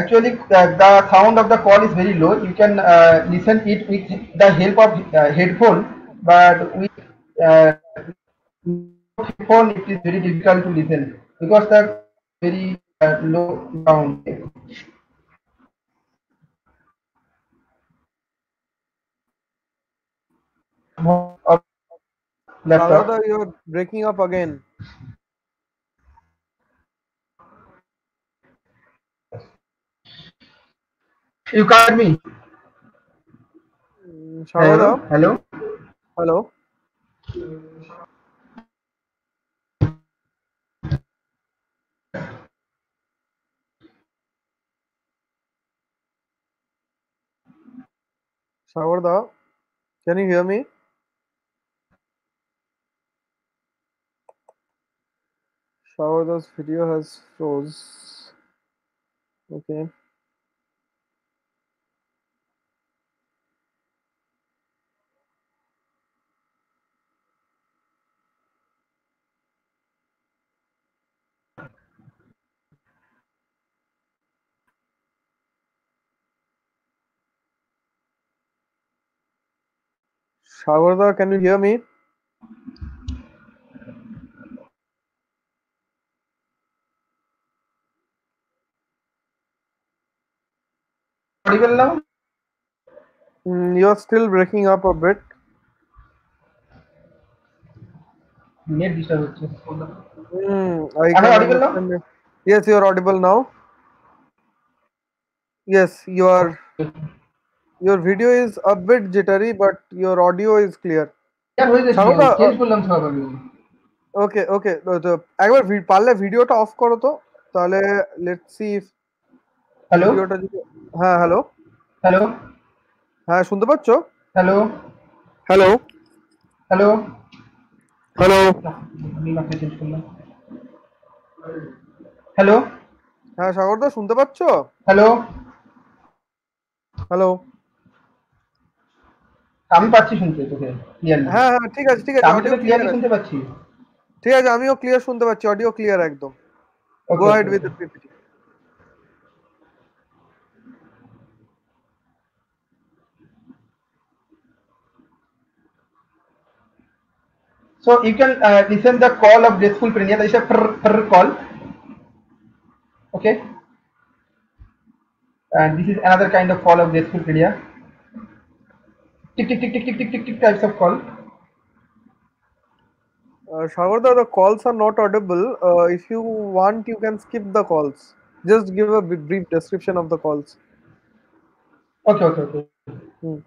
actually, the sound of the call is very low. You can listen it with the help of headphone, but with headphone it is very difficult to listen because the very low sound of Sagarda, laptop. you are breaking up again. You can hear me? Sagarda, Hello. hello. Sagarda, can you hear me? Sagarda's video has froze. Okay. Sagarda, can you hear me? Audible now? You are still breaking up a bit. Net disturb হচ্ছে। I Am I can audible now? understand. Yes, you are audible now. Yes, you are. Your video is a bit jittery, but your audio is clear. Clear হয়ে গেছিল সাগরদা, change করলাম সব আমি। ওকে। তো একবার পারলে ভিডিওটা অফ করো তো। তাহলে লেটস সি ইফ হ্যালো ভিডিওটা যদি হ্যাঁ, হ্যালো। হ্যালো হ্যাঁ, শুনতে পাচ্ছো? Hello hello? Hello hello? আমি মাকে চেঞ্জ করলাম। হ্যালো হ্যাঁ, সাগরদা শুনতে পাচ্ছো? Hello hello? আমি পাচ্ছি শুনতে তোকে ক্লিয়ারলি। হ্যাঁ হ্যাঁ ঠিক আছে ঠিক আছে, আমি অডিও তোকে ক্লিয়ার ক্লিয়ারলি আছে। শুনতে পাচ্ছি। ঠিক আছে, আমিও ক্লিয়ার শুনতে পাচ্ছি, অডিও ক্লিয়ার একদম। Go okay okay ahead with okay. The PPT. So you can listen the call of graceful Prinya. That is a prr call. Okay, and this is another kind of call of graceful Prinya. Tick tick tick tick tick tick tick tick types of call. Sagarda, the calls are not audible. If you want, you can skip the calls. Just give a brief description of the calls. Okay okay okay. Hmm.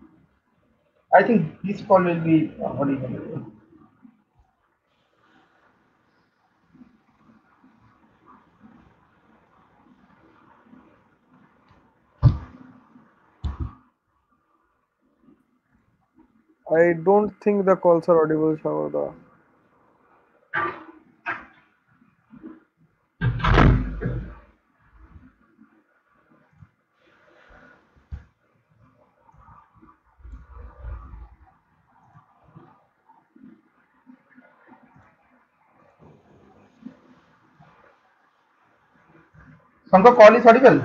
I think this call will be audible. I don't think the calls are audible, Sagarda. Shankar, call is audible.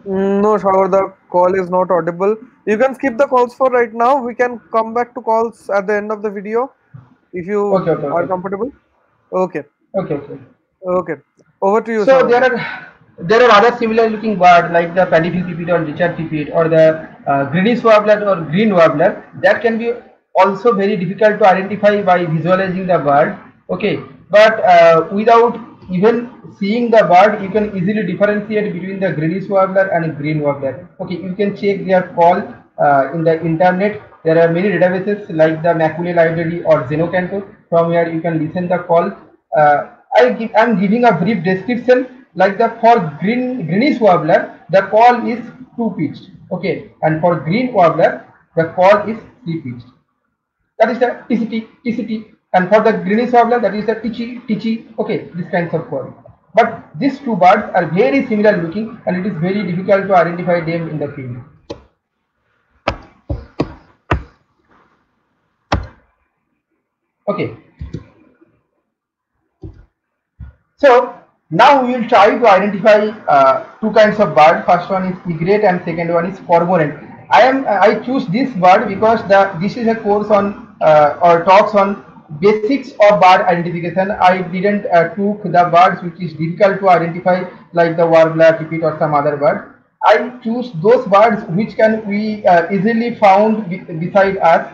No, Sagar, the call is not audible. You can skip the calls for right now. We can come back to calls at the end of the video if you Okay okay are okay comfortable. Okay, okay okay. okay. Over to you, So Sagar. there are other similar looking birds like the paddyfield pipit or Richard pipit or the greenish warbler or green warbler that can be also very difficult to identify by visualizing the bird. Okay, but without even seeing the bird, you can easily differentiate between the greenish warbler and green warbler. Okay, you can check their call in the internet. There are many databases like the Macaulay Library or Zenocanto from where you can listen the call. I'm giving a brief description like the for greenish warbler the call is two pitched, okay, and for green warbler the call is three pitched. That is the TCT, and for the greenish warbler that is the tichi, okay, this kinds of call. But these two birds are very similar looking, and it is very difficult to identify them in the field. Okay. So now we will try to identify two kinds of bird. First one is egret and second one is cormorant. I choose this bird because this is a course on or talks on basics of bird identification. I didn't took the birds which is difficult to identify like the warbler, pipit or some other bird. I choose those birds which can be easily found beside us.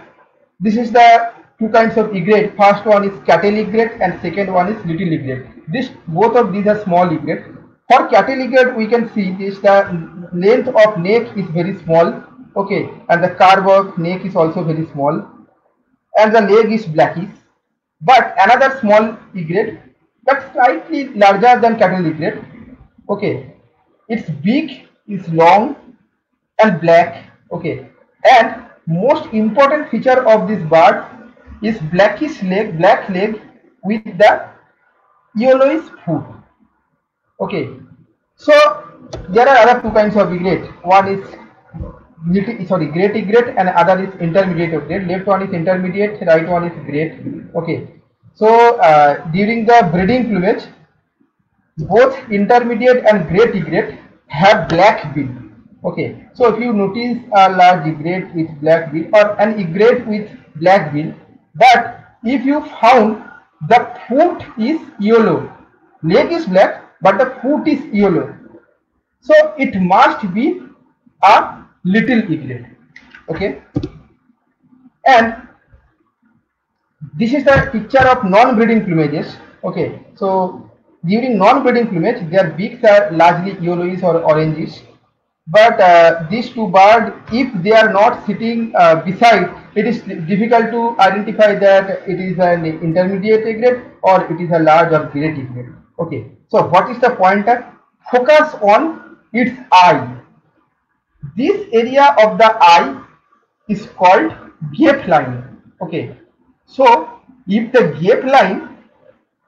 This is the two kinds of egret. First one is cattle egret and second one is little egret. This both of these are small egret. For cattle egret, we can see this the length of neck is very small. Okay, and the curve of neck is also very small, and the leg is blackish. But another small egret, but slightly larger than cattle egret. Okay, its beak is long and black. Okay, and most important feature of this bird is black leg with the yellowish foot. Okay, so there are other two kinds of egret. One is great egret and other is intermediate egret. Left one is intermediate, right one is great. Okay, so during the breeding plumage, both intermediate and great egret have black bill. Okay, so if you notice a large egret with black bill or an egret with black bill, but if you found the foot is yellow, leg is black, but the foot is yellow, so it must be a little egret. Okay, and this is the picture of non-breeding plumages. Okay, so during non-breeding plumage, their beaks are largely yellowish or orangish. But these two birds, if they are not sitting beside, it is difficult to identify that it is an intermediate egret or it is a large or great egret. Okay, so what is the pointer? Focus on its eye. This area of the eye is called gape line. Okay, so if the gape line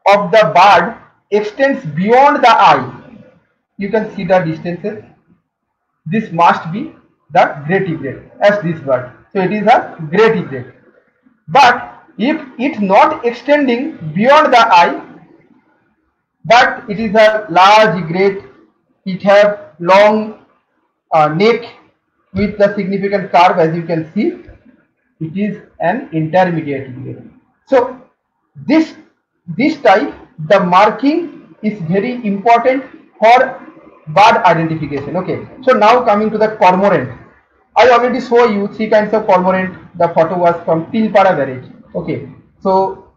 of the bird extends beyond the eye, you can see the distances. This must be the great egret as this bird. So it is a great egret. But if it's not extending beyond the eye, but it is a large egret, it have long neck with the significant curve, as you can see, it is an intermediate egret. So this type, the marking is very important for bird identification. Okay, so now coming to the cormorant. I already show you three kinds of cormorant. The photo was from Tilpara barrage. Okay, so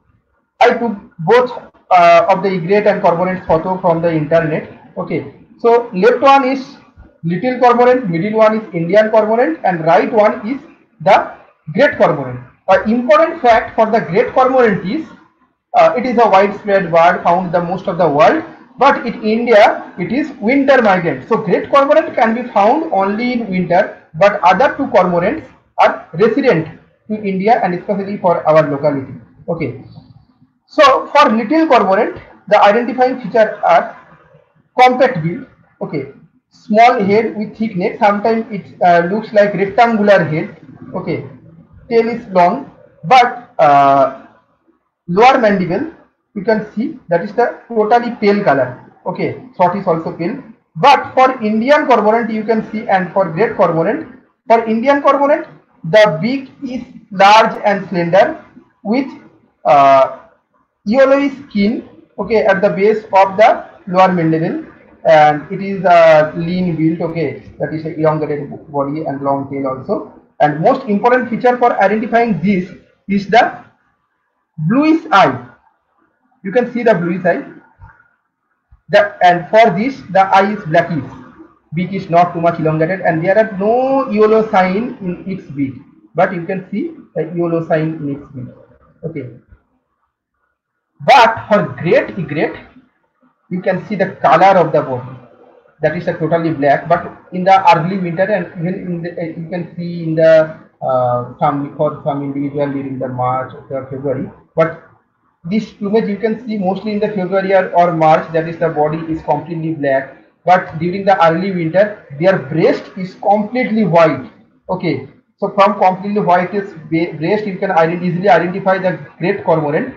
I took both of the egret and cormorant photo from the internet. Okay, so left one is little cormorant, middle one is Indian cormorant, and right one is the great cormorant. An important fact for the great cormorant is it is a widespread bird found in the most of the world, but in India it is winter migrant. So great cormorant can be found only in winter, but other two cormorants are resident to India and especially for our locality. Okay. So for little cormorant, the identifying features are compact build, okay, small head with thick neck. Sometimes it looks like rectangular head, okay, tail is long, but lower mandible, you can see that is the totally pale color, okay, throat is also pale. But for Indian cormorant, you can see, and for great cormorant, for Indian cormorant, the beak is large and slender with yellowish skin, okay, at the base of the lower mandible, and it is a lean build, okay, that is a elongated body and long tail also. And most important feature for identifying this is the bluish eye. You can see the bluish eye. And for this, the eye is blackish. Beak is not too much elongated, and there are no yellow sign in its beak. But you can see the yellow sign in its beak. Okay. But for great egret, you can see the color of the body. That is a totally black. But in the early winter, and even in the, you can see in the some individual during the March or February. But this plumage you can see mostly in the February or March. That is the body is completely black. But during the early winter, their breast is completely white. Okay. So from completely white breast, you can easily identify the great cormorant.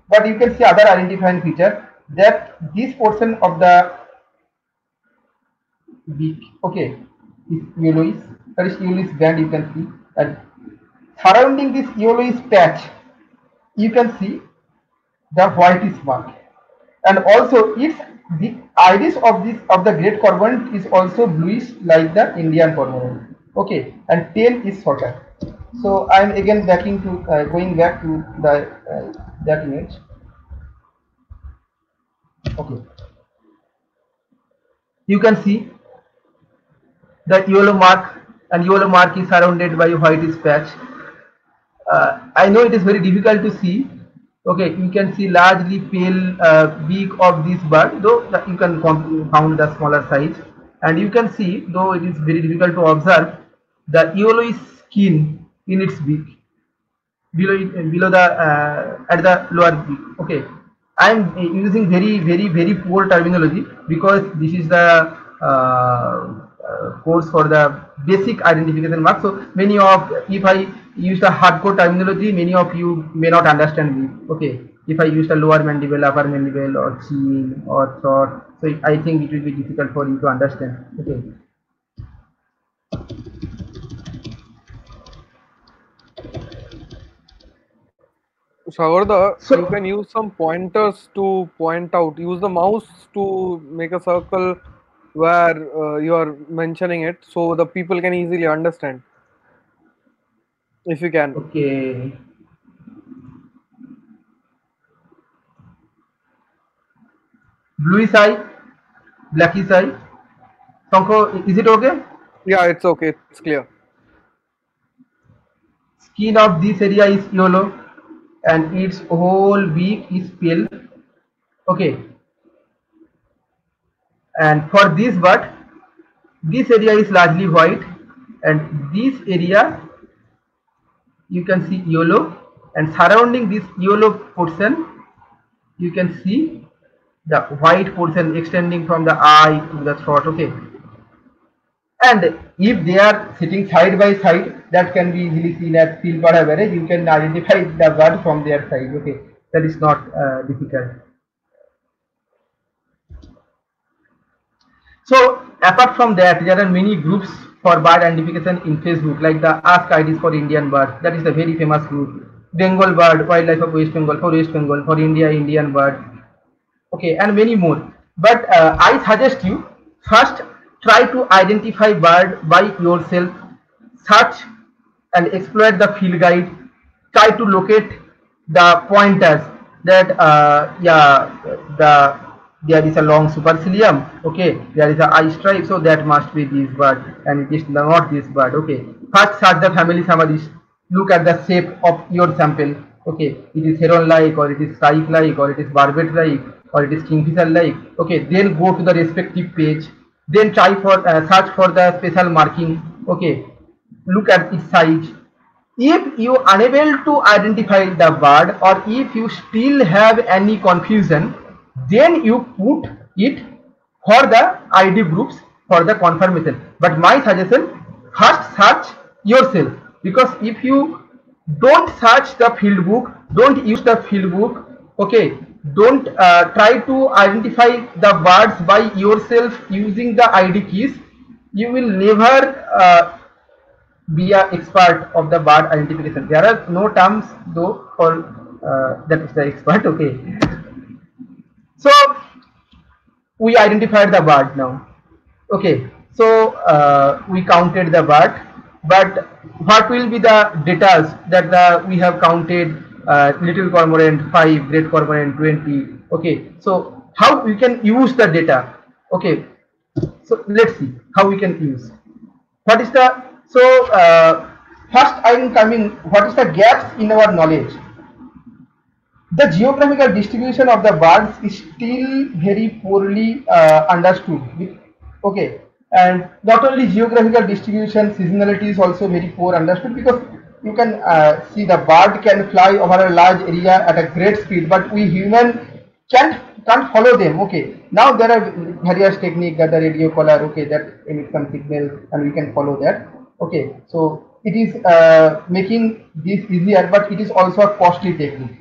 But you can see other identifying feature, that this portion of the beak, okay, is yellowish. That is yellowish band you can see, and surrounding this yellowish patch, you can see the whitish mark. And also the iris of the great cormorant is also bluish like the Indian cormorant. Okay, and tail is shorter. So I am again going back to the that image. Okay, you can see the yellow mark, and yellow mark is surrounded by a whitish patch. I know it is very difficult to see. Okay, you can see largely pale beak of this bird, though you can found the smaller size, and you can see, though it is very difficult to observe, the yellowish skin in its beak below the at the lower beak. Okay, I am using very poor terminology because this is the course for the basic identification mark. So many of, if I use the hardcore terminology, many of you may not understand me. Okay, if I use the lower mandible, upper mandible, or chin or throat, so I think it will be difficult for you to understand. Okay. Sagarda, So you can use some pointers to point out. Use the mouse to make a circle where you are mentioning it, so the people can easily understand. If you can. okay, bluish eye, blackish eye. Sanko, is it okay? Yeah, it's okay. It's clear. Skin of this area is yellow, and its whole beak is pale. Okay, and for this bird, this area is largely white, and this area you can see yellow, and surrounding this yellow portion you can see the white portion extending from the eye to the throat. Okay, and if they are sitting side by side, that can be easily seen as field bird average. You can identify the bird from their size. Okay, that is not difficult. So apart from that, there are many groups for bird identification in Facebook, like the Ask IDs for Indian birds. That is a very famous group. Bengal bird, wildlife of West Bengal, for India, Indian bird. Okay, and many more. But I suggest you first try to identify bird by yourself. Search and exploit the field guide. Try to locate the pointers that there is a long supercilium. Okay, there is a eye stripe, so that must be this bird, and it is not this bird. Okay, first search the family summaries. Look at the shape of your sample. Okay, it is heron like, or it is strike like, or it is barbet like, or it is kingfisher like. Okay, then go to the respective page. Then try for search for the special marking. Okay, look at its size. If you are unable to identify the bird, or if you still have any confusion, then you put it for the ID groups for the confirmation. But my suggestion, first search yourself, because if you don't search the field book, don't use the field book, okay, don't try to identify the birds by yourself using the ID keys, you will never be an expert of the bird identification. There are no terms though for that is the expert. Okay, so we identified the bird now. Okay, so we counted the bird, but what will be the data that we have counted? Little cormorant 5, great cormorant 20. Okay, so how we can use the data? Okay, so let's see how we can use. What is the first I am coming. What is the gaps in our knowledge? The geographical distribution of the birds is still very poorly understood. Okay, and not only geographical distribution, seasonality is also very poor understood, because you can see the bird can fly over a large area at a great speed, but we human can't follow them. Okay, now there are various techniques, that the radio collar, okay, that emits some signal and we can follow that. Okay, so it is making this easier, but it is also a costly technique.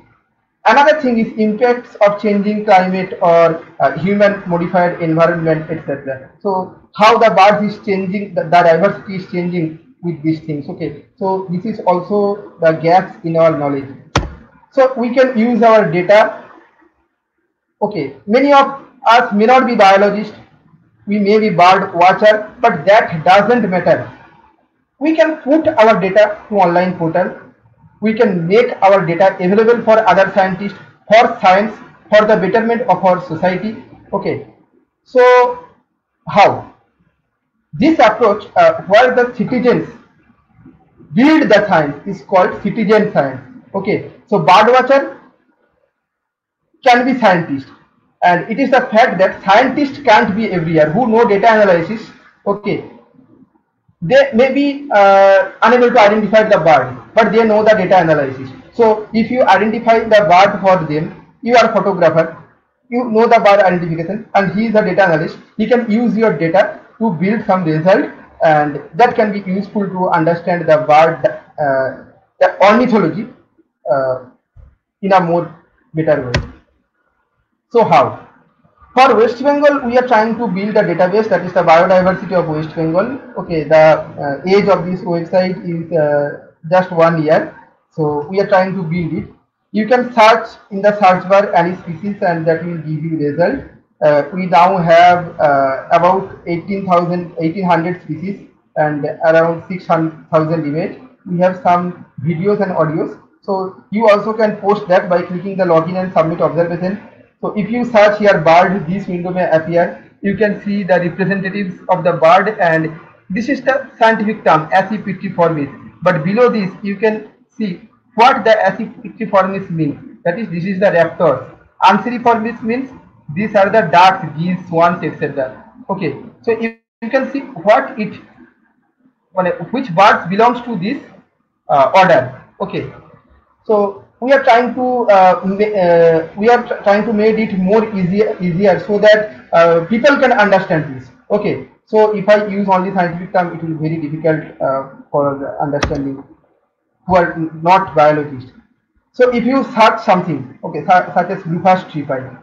Another thing is impacts of changing climate or human modified environment, etc. So how the birds is changing, the diversity is changing with these things. Okay, so this is also the gaps in our knowledge. So we can use our data. Okay, many of us may not be biologists, we may be bird watcher, but that doesn't matter. We can put our data to online portal. We can make our data available for other scientists, for science, for the betterment of our society. Okay, so how? This approach where the citizens build the science is called citizen science. Okay, so bird watcher can be scientist, and it is the fact that scientists can't be everywhere who know data analysis. Okay, they may be unable to identify the bird, but they know the data analysis. So if you identify the bird for them, you are a photographer, you know the bird identification, and he is a data analyst. He can use your data to build some result, and that can be useful to understand the bird, the ornithology in a more better way. So how? For West Bengal, we are trying to build a database, that is the biodiversity of West Bengal. Okay, the age of this website is just 1 year. So we are trying to build it. You can search in the search bar any species, and that will give you result. We now have about 1800 species and around 6,000 images. We have some videos and audios. So you also can post that by clicking the login and submit observation. So if you search here bird, this window may appear. You can see the representatives of the bird, and this is the scientific term Accipitriformis. But below this you can see what the Accipitriformis means. That is, this is the raptors. Anseriformis means these are the ducks, geese, swans, etc. Okay, so if you can see what it, which birds belongs to this order. Okay, so we are trying to make it more easier so that people can understand this. Okay, so if I use only scientific term, it will be very difficult for the understanding who are not biologists. So if you search something, okay, such as Gluphas tripi,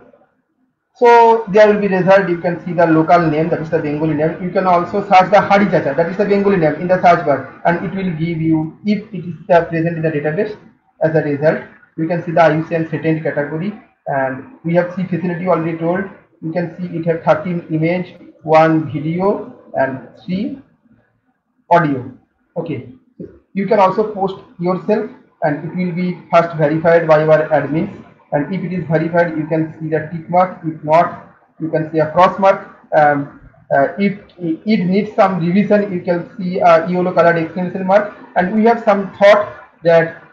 so there will be result. You can see the local name, that is the Bengali name. You can also search the Hari Chacha, that is the Bengali name, in the search bar, and it will give you, if it is present in the database as a result. You can see the IUCN threatened category, and we have C facility already told. You can see it have 13 image, 1 video, and 3 audio. Okay, you can also post yourself, and it will be first verified by our admins, and if it is verified, you can see the tick mark. If not, you can see a cross mark. If it needs some revision, you can see a yellow colored exclamation mark. And we have some thought that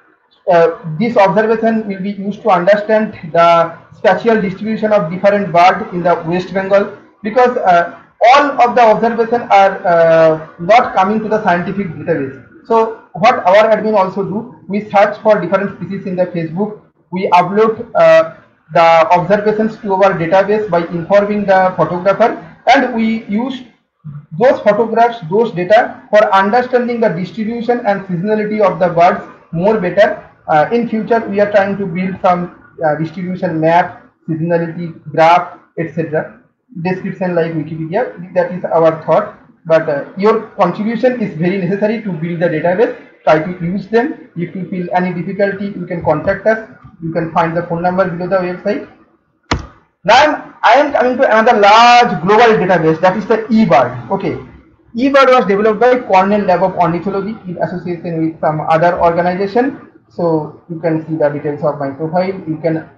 this observation will be used to understand the spatial distribution of different birds in the West Bengal, because all of the observations are not coming to the scientific database. So what our admin also do, we search for different species in the Facebook. We upload the observations to our database by informing the photographer, and we use those photographs, those data for understanding the distribution and seasonality of the birds more better. In future, we are trying to build some distribution map, seasonality graph, etc. Description like Wikipedia. That is our thought. But your contribution is very necessary to build the database. Try to use them. If you feel any difficulty, you can contact us. You can find the phone number below the website. Now I am coming to another large global database, that is the eBird. Okay, eBird was developed by Cornell Lab of Ornithology in association with some other organization. So you can see the details of my profile. You can,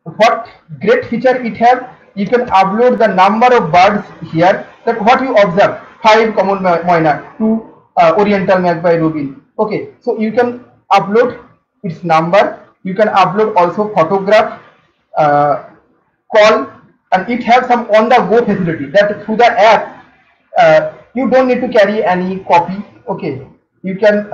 what great feature it has, you can upload the number of birds here, that what you observe, 5 common moina, 2 oriental magpie robin. Okay, so you can upload its number. You can upload also photograph, call, and it has some on the go facility, that through the app you don't need to carry any copy. Okay, you can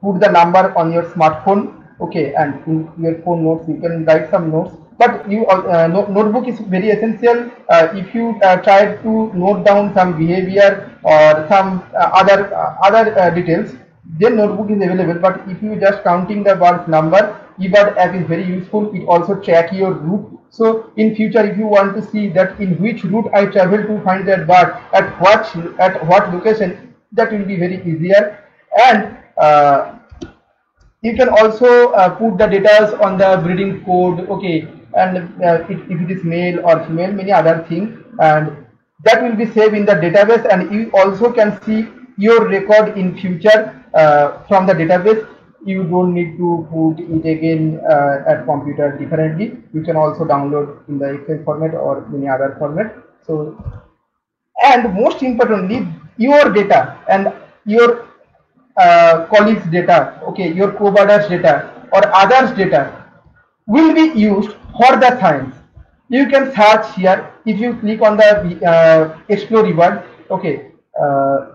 put the number on your smartphone. Okay, and in your phone notes you can write some notes, but you notebook is very essential. If you try to note down some behavior or some other details, then notebook is available. But if you just counting the bird's number, eBird app is very useful. It also track your route. So in future, if you want to see that in which route I travel to find that bird, at what location, that will be very easier. And you can also put the data on the breeding code. Okay, and if it is male or female, many other things, and that will be saved in the database. And you also can see your record in future from the database. You don't need to put it again at computer differently. You can also download in the Excel format or any other format. So, and most importantly, your data and your colleagues' data, okay, your co-birders' data or others' data will be used for the science. You can search here. If you click on the Explore eBird, okay,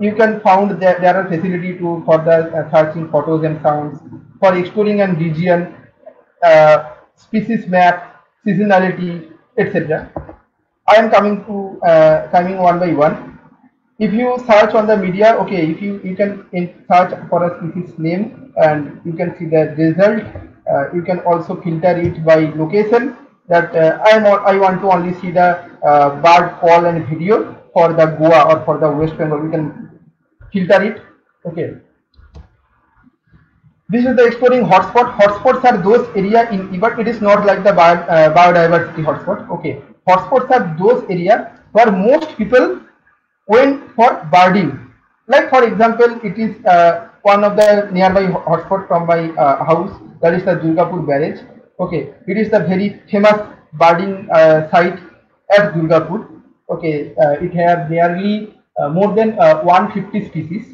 you can found that there are facility to for the searching photos and sounds, for exploring and region, species map, seasonality, etc. I am coming to coming one by one. If you search on the media, okay, if you can search for a species name, and you can see the result. You can also filter it by location. That I want to only see the bird call and video for the Goa or for the West Bengal. We can filter it. Okay. This is the exploring hotspot. Hotspots are those area in eBird. It is not like the biodiversity hotspot. Okay. Hotspots are those area where most people went for birding. Like for example, it is one of the nearby hotspot from my house. That is the Durgapur barrage. Okay. It is the very famous birding site at Durgapur. Okay, it has nearly more than 150 species.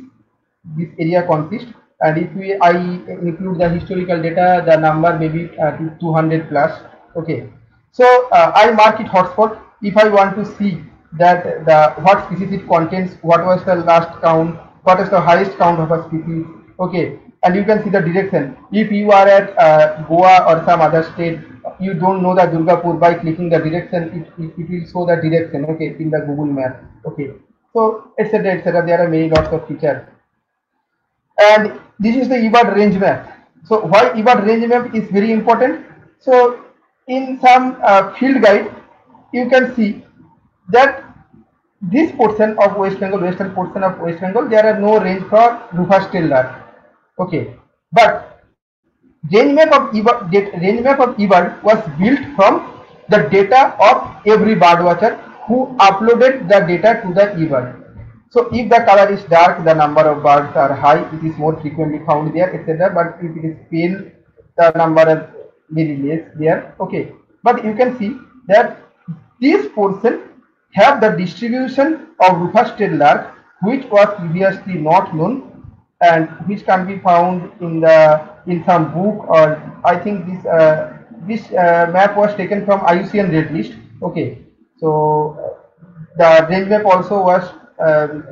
This area consists, and if I include the historical data, the number may be 200 plus. Okay, so I mark it hotspot. If I want to see that what species it contains, what was the last count, what is the highest count of a species. Okay, and you can see the direction. If you are at Goa or some other state you don't know the Durgapur, by clicking the direction, it will show the direction, okay, in the Google map, okay. So etc etc. There are many lots of features, and this is the eBird range map. So why eBird range map is very important? So in some field guide, you can see that this portion of West Bengal, western portion of West Bengal, there are no range for Rufous tailed lark. Okay, but range map of eBird was built from the data of every bird watcher who uploaded the data to the eBird. So if the color is dark, the number of birds are high, it is more frequently found there, etc. But if it is pale, the number are very less there. Okay, but you can see that this portion have the distribution of Rufous tailed lark, which was previously not known, and which can be found in some book, or I think this map was taken from IUCN Red List. Okay, so the range map also was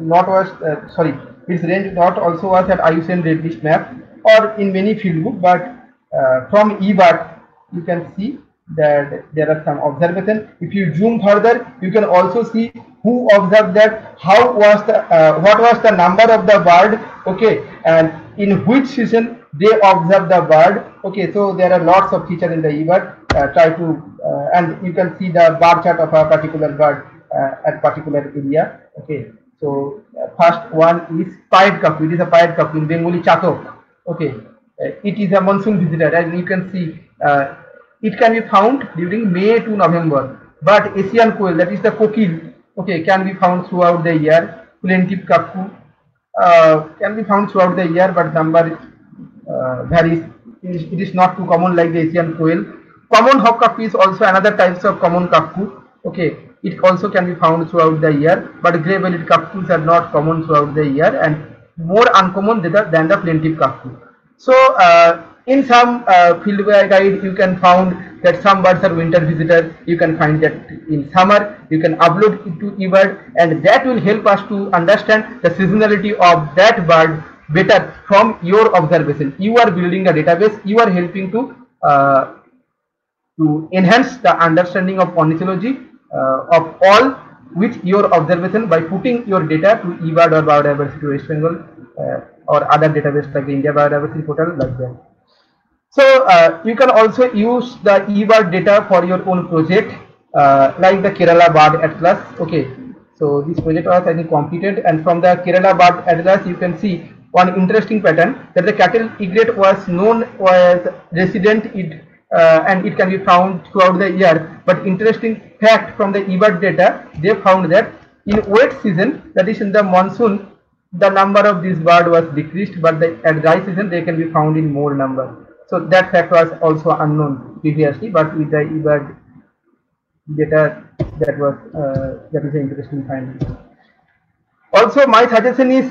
not was sorry, its range not also was at IUCN Red List map or in many field book, but from eBird you can see that there are some observation. If you zoom further, you can also see who observed that, how was the what was the number of the bird, okay, and in which season they observe the bird. Okay, so there are lots of features in the eBird. Try to and you can see the bar chart of a particular bird at particular area. Okay, so first one is pied cuckoo. It is a pied cuckoo, in Bengali chatok. Okay, it is a monsoon visitor, and you can see it can be found during May to November. But Asian quail, that is the kokil, okay, can be found throughout the year. Plaintive cuckoo can be found throughout the year, but number varies. It is not too common like the Asian quail. Common hawk cuckoo is also another types of common cuckoo. Okay, it also can be found throughout the year, but grey-bellied cuckoos are not common throughout the year and more uncommon than the plaintive cuckoo. So in some field guide, you can find that some birds are winter visitors. You can find that in summer. You can upload it to eBird, and that will help us to understand the seasonality of that bird better from your observation. You are building a database. You are helping to enhance the understanding of ornithology of all with your observation by putting your data to eBird or Biodiversity West Bengal or other database like the India Biodiversity Portal, like that. So you can also use the eBird data for your own project, like the Kerala Bird Atlas. Okay, so this project was I think completed, and from the Kerala Bird Atlas you can see one interesting pattern that the cattle egret was known as resident and it can be found throughout the year. But interesting fact from the eBird data, they found that in wet season, that is in the monsoon, the number of this bird was decreased, but at dry season they can be found in more number. So that fact was also unknown previously, but with the eBird data, that is an interesting finding. Also, my suggestion is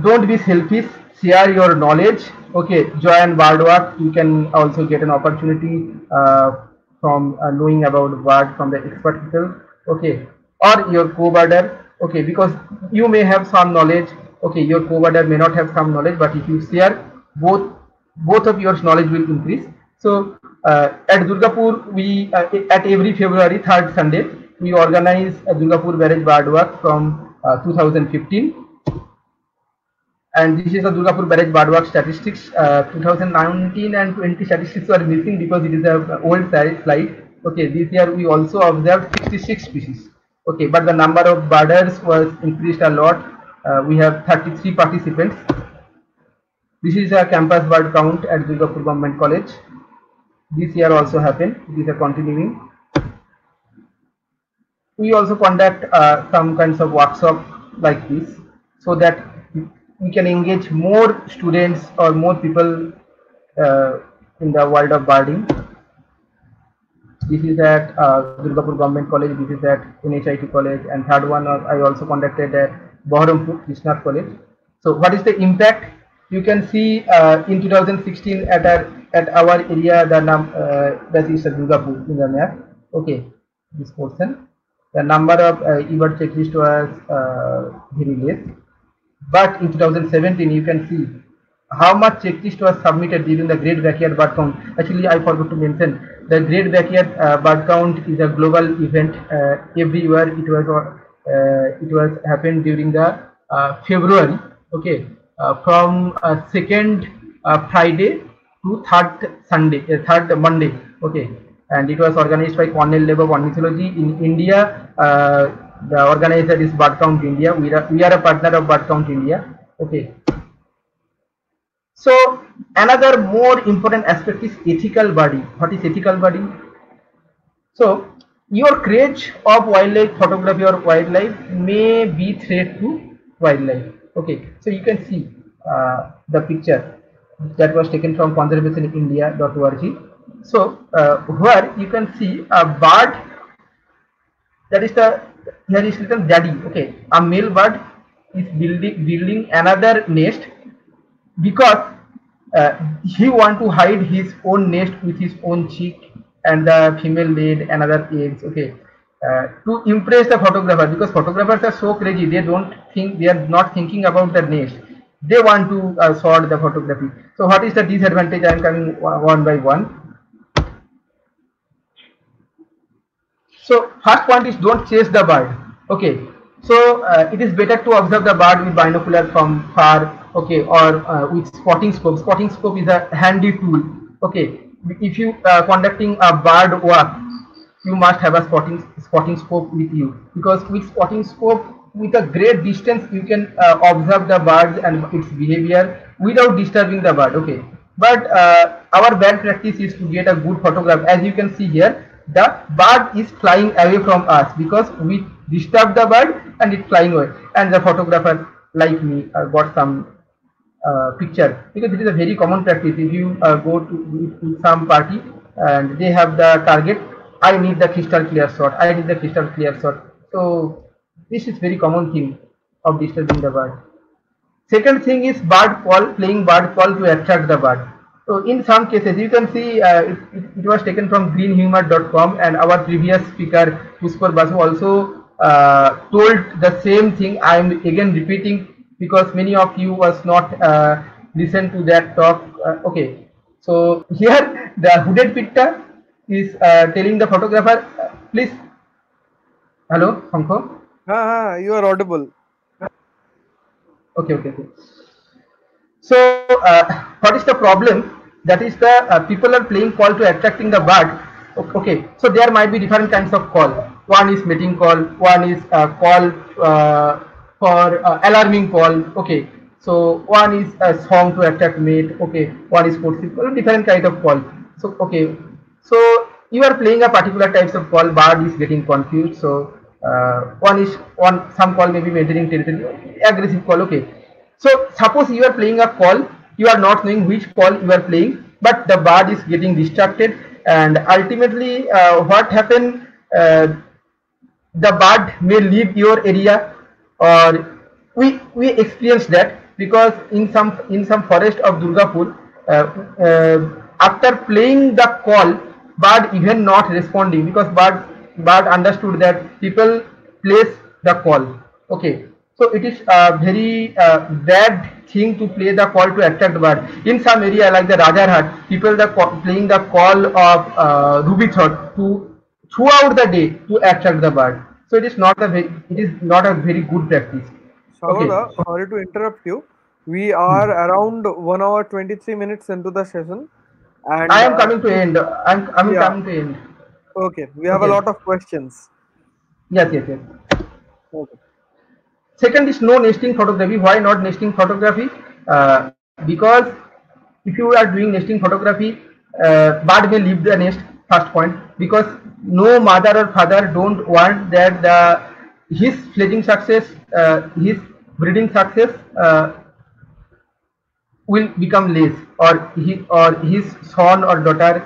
don't be selfish. Share your knowledge. Okay, join Birdwalk. You can also get an opportunity from knowing about bird from the expert people. Okay, or your co-birder. Okay, because you may have some knowledge. Okay, your co-birder may not have some knowledge, but if you share, both of your knowledge will increase. So at Durgapur, we at every February 3rd Sunday we organize a Durgapur Barrage Birdwalk from 2015. And this is a Durgapur Barrage Birdwalk statistics. 2019 and 20 statistics were missing because it is an old slide. Okay, this year we also observed 66 species. Okay, but the number of birders was increased a lot. We have 33 participants. This is a campus bird count at Durgapur Government College. This year also happened. It is a continuing. We also conduct some kinds of workshop like this, so that we can engage more students or more people in the world of birding. This is at Durgapur Government College, this is at NHIT College, and third one I also conducted at Baharampur Krishna College. So what is the impact? You can see in 2016 at our area, that is Durgapur in the map. Okay, this portion. The number of eBird checklist was very less. But in 2017, you can see how much checklist was submitted during the Great Backyard Bird Count. Actually, I forgot to mention the Great Backyard Bird Count is a global event. Everywhere it was happened during the February. Okay, from second Friday to third Monday. Okay, and it was organized by Cornell Lab of Ornithology in India. The organizer is Bird Count India. We are a partner of Bird Count India. Okay. So another more important aspect is ethical birding. What is ethical birding? So your craze of wildlife photography or wildlife may be threat to wildlife. Okay, so you can see the picture that was taken from conservationindia.org. So where you can see a bird, that is the, here is written daddy. Okay, a male bird is building another nest because he want to hide his own nest with his own chick, and the female laid another eggs. Okay, to impress the photographer, because photographers are so crazy, they are not thinking about the nest, they want to sort the photography. So what is the disadvantage? I am coming one by one. So first point is, don't chase the bird. Okay, so it is better to observe the bird with binocular from far. Okay, or with spotting scope. Spotting scope is a handy tool. Okay, if you conducting a bird walk, you must have a spotting scope with you, because with spotting scope, with a great distance, you can observe the birds and its behavior without disturbing the bird. Okay, but our bad practice is to get a good photograph. As you can see here, the bird is flying away from us because we disturb the bird and it's flying away, and the photographer like me got some picture, because it is a very common practice. If you go to some party and they have the target, I need the crystal clear shot, I need the crystal clear shot. So this is very common thing of disturbing the bird. Second thing is bird call, playing bird call to attract the bird. So in some cases, you can see it was taken from greenhumor.com, and our previous speaker Pushkar Basu also told the same thing. I am again repeating because many of you was not listen to that talk. Okay, so here the hooded pitta is telling the photographer, please. Hello, Pankho. You are audible. Okay. So what is the problem? That is the people are playing call to attracting the bird. Okay, so there might be different kinds of call. One is mating call, one is call for alarming call. Okay, so one is a song to attract mate. Okay, one is courtship call, different kind of call. So okay, so you are playing a particular types of call, bird is getting confused. So some call may be maintaining territory, aggressive call. Okay, so suppose you are playing a call, you are not knowing which call you are playing, but the bird is getting distracted, and ultimately what happen, the bird may leave your area, or we experienced that, because in some forest of Durgapur, after playing the call, bird even not responding, because bird understood that people place the call. Okay, so it is a very bad thing to play the call to attract bird. In some area like the Rajarhat, people playing the call of ruby throat to throughout the day to attract the bird. So it is not a very good practice. Sagoda, sorry to interrupt you. We are around 1 hour 23 minutes into the session, and I am coming to end. I'm coming to end. Okay, we have a lot of questions. Yes. Okay. Second is no nesting photography. Why not nesting photography? Because if you are doing nesting photography, bird may leave the nest. First point, because no mother or father don't want that his fledging success, his breeding success will become less, or his son or daughter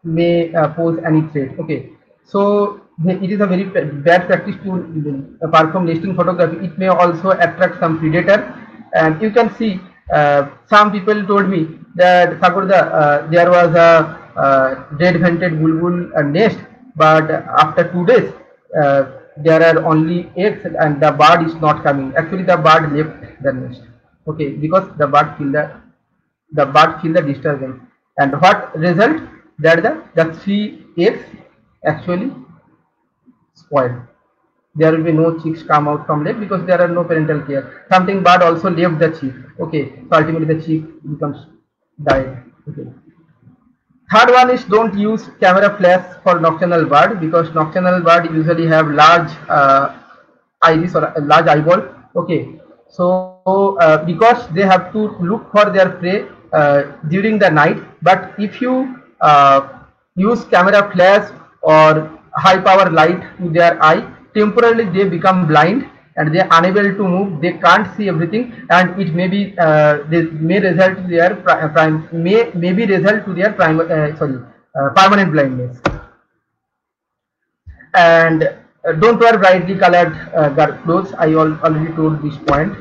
may pose any threat. Okay, so it is a very bad practice to perform nesting photography. It may also attract some predator, and you can see some people told me that Sakurda, there was a red vented bulbul nest, but after 2 days there are only eggs and the bird is not coming. Actually, the bird left the nest. Okay, because the bird feel the disturbance, and what result, that the three eggs actually spoiled. There will be no chicks come out from lake because there are no parental care. Something bird also left the chick. Okay, so ultimately the chick becomes died. Okay. Third one is don't use camera flash for nocturnal bird, because nocturnal bird usually have large iris or a large eyeball. Okay, so because they have to look for their prey during the night, but if you use camera flash or high power light to their eye, temporarily they become blind and they are unable to move, they can't see everything, and it may be they may result to their maybe result to their permanent blindness. And don't wear brightly colored clothes. I already told this point.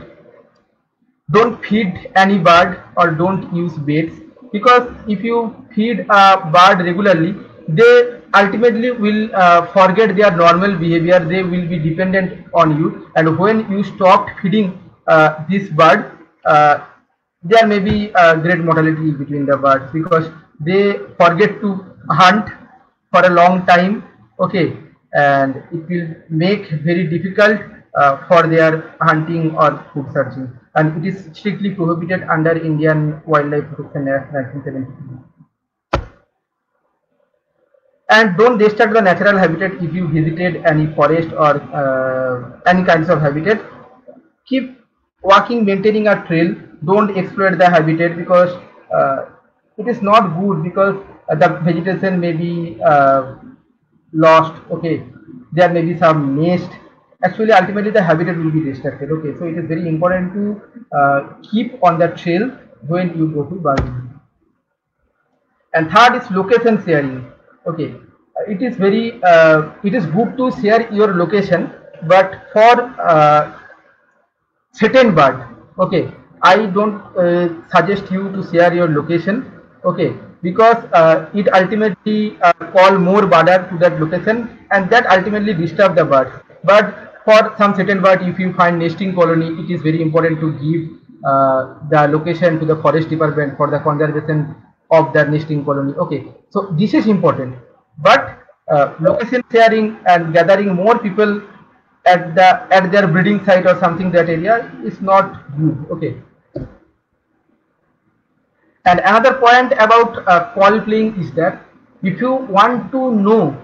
Don't feed any bird or don't use baits, because if you feed a bird regularly, they ultimately will forget their normal behavior, they will be dependent on you, and when you stopped feeding this bird, there may be a great mortality between the birds because they forget to hunt for a long time. Okay, and it will make very difficult for their hunting or food searching, and it is strictly prohibited under Indian Wildlife Protection Act 1972. And don't disturb the natural habitat. If you visited any forest or any kinds of habitat, keep walking, maintaining a trail. Don't exploit the habitat, because it is not good, because the vegetation may be lost. Okay, there may be some nest. Actually ultimately the habitat will be distracted. Okay, so it is very important to keep on the trail when you go to birding. And third is location sharing. Okay, it is good to share your location, but for certain bird. Okay, I don't suggest you to share your location. Okay, because it ultimately call more birder to that location, and that ultimately disturb the bird. But for some certain bird, if you find nesting colony, it is very important to give the location to the forest department for the conservation of the nesting colony. Okay, so this is important, but location sharing and gathering more people at their breeding site or something, that area is not good. Okay, and another point about call playing is that if you want to know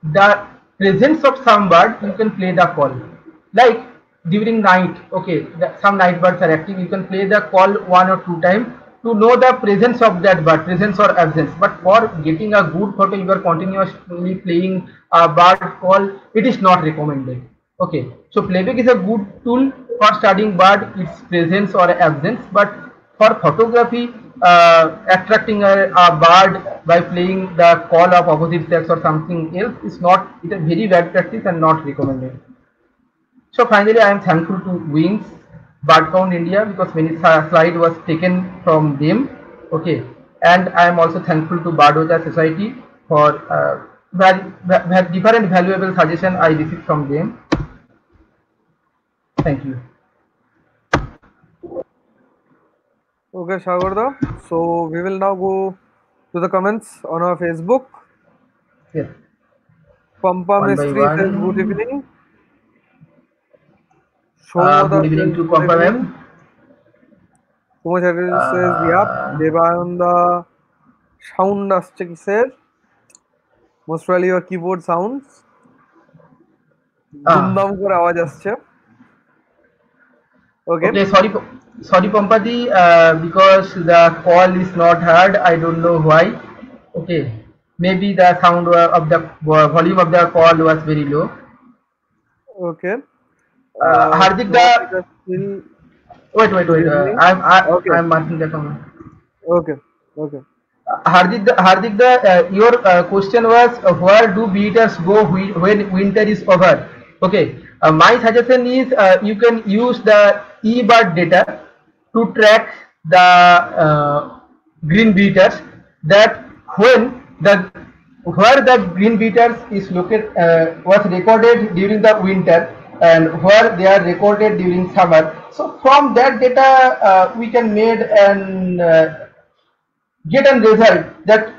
the presence of some bird, you can play the call. Like during night, okay, some night birds are active, you can play the call one or two times to know the presence of that bird, presence or absence. But for getting a good photo, you are continuously playing a bird call, it is not recommended. Okay, so playback is a good tool for studying bird, its presence or absence, but for photography, attracting a bird by playing the call of opposite sex or something else is not, it is a very bad practice and not recommended. So finally, I am thankful to Wings, Bird Count India, because many slide was taken from them. Okay, and I am also thankful to Birdwatcher Society for different valuable suggestion I received from them. Thank you. Okay, Shagorda. So we will now go to the comments on our Facebook. Yes. Pampa One by Mystery says good one. evening. Shomoda Good evening says to good Pampa evening. ma'am. Kumar Chatterjee says yep. Devananda sound asছে most probably your keyboard sounds. ধুমধাম করে আওয়াজ আসছে. Okay. Okay, sorry Pampati, because the call is not heard. I don't know why. Okay, maybe the sound of the volume of the call was very low. Okay. Hardik, wait. Okay. I'm marking the comment. Okay. Hardik, your question was where do beaters go when winter is over? Okay, my suggestion is you can use the eBird data to track the green beaters, that when where the green beaters is located was recorded during the winter, and where they are recorded during summer. So from that data, we can made and get a result that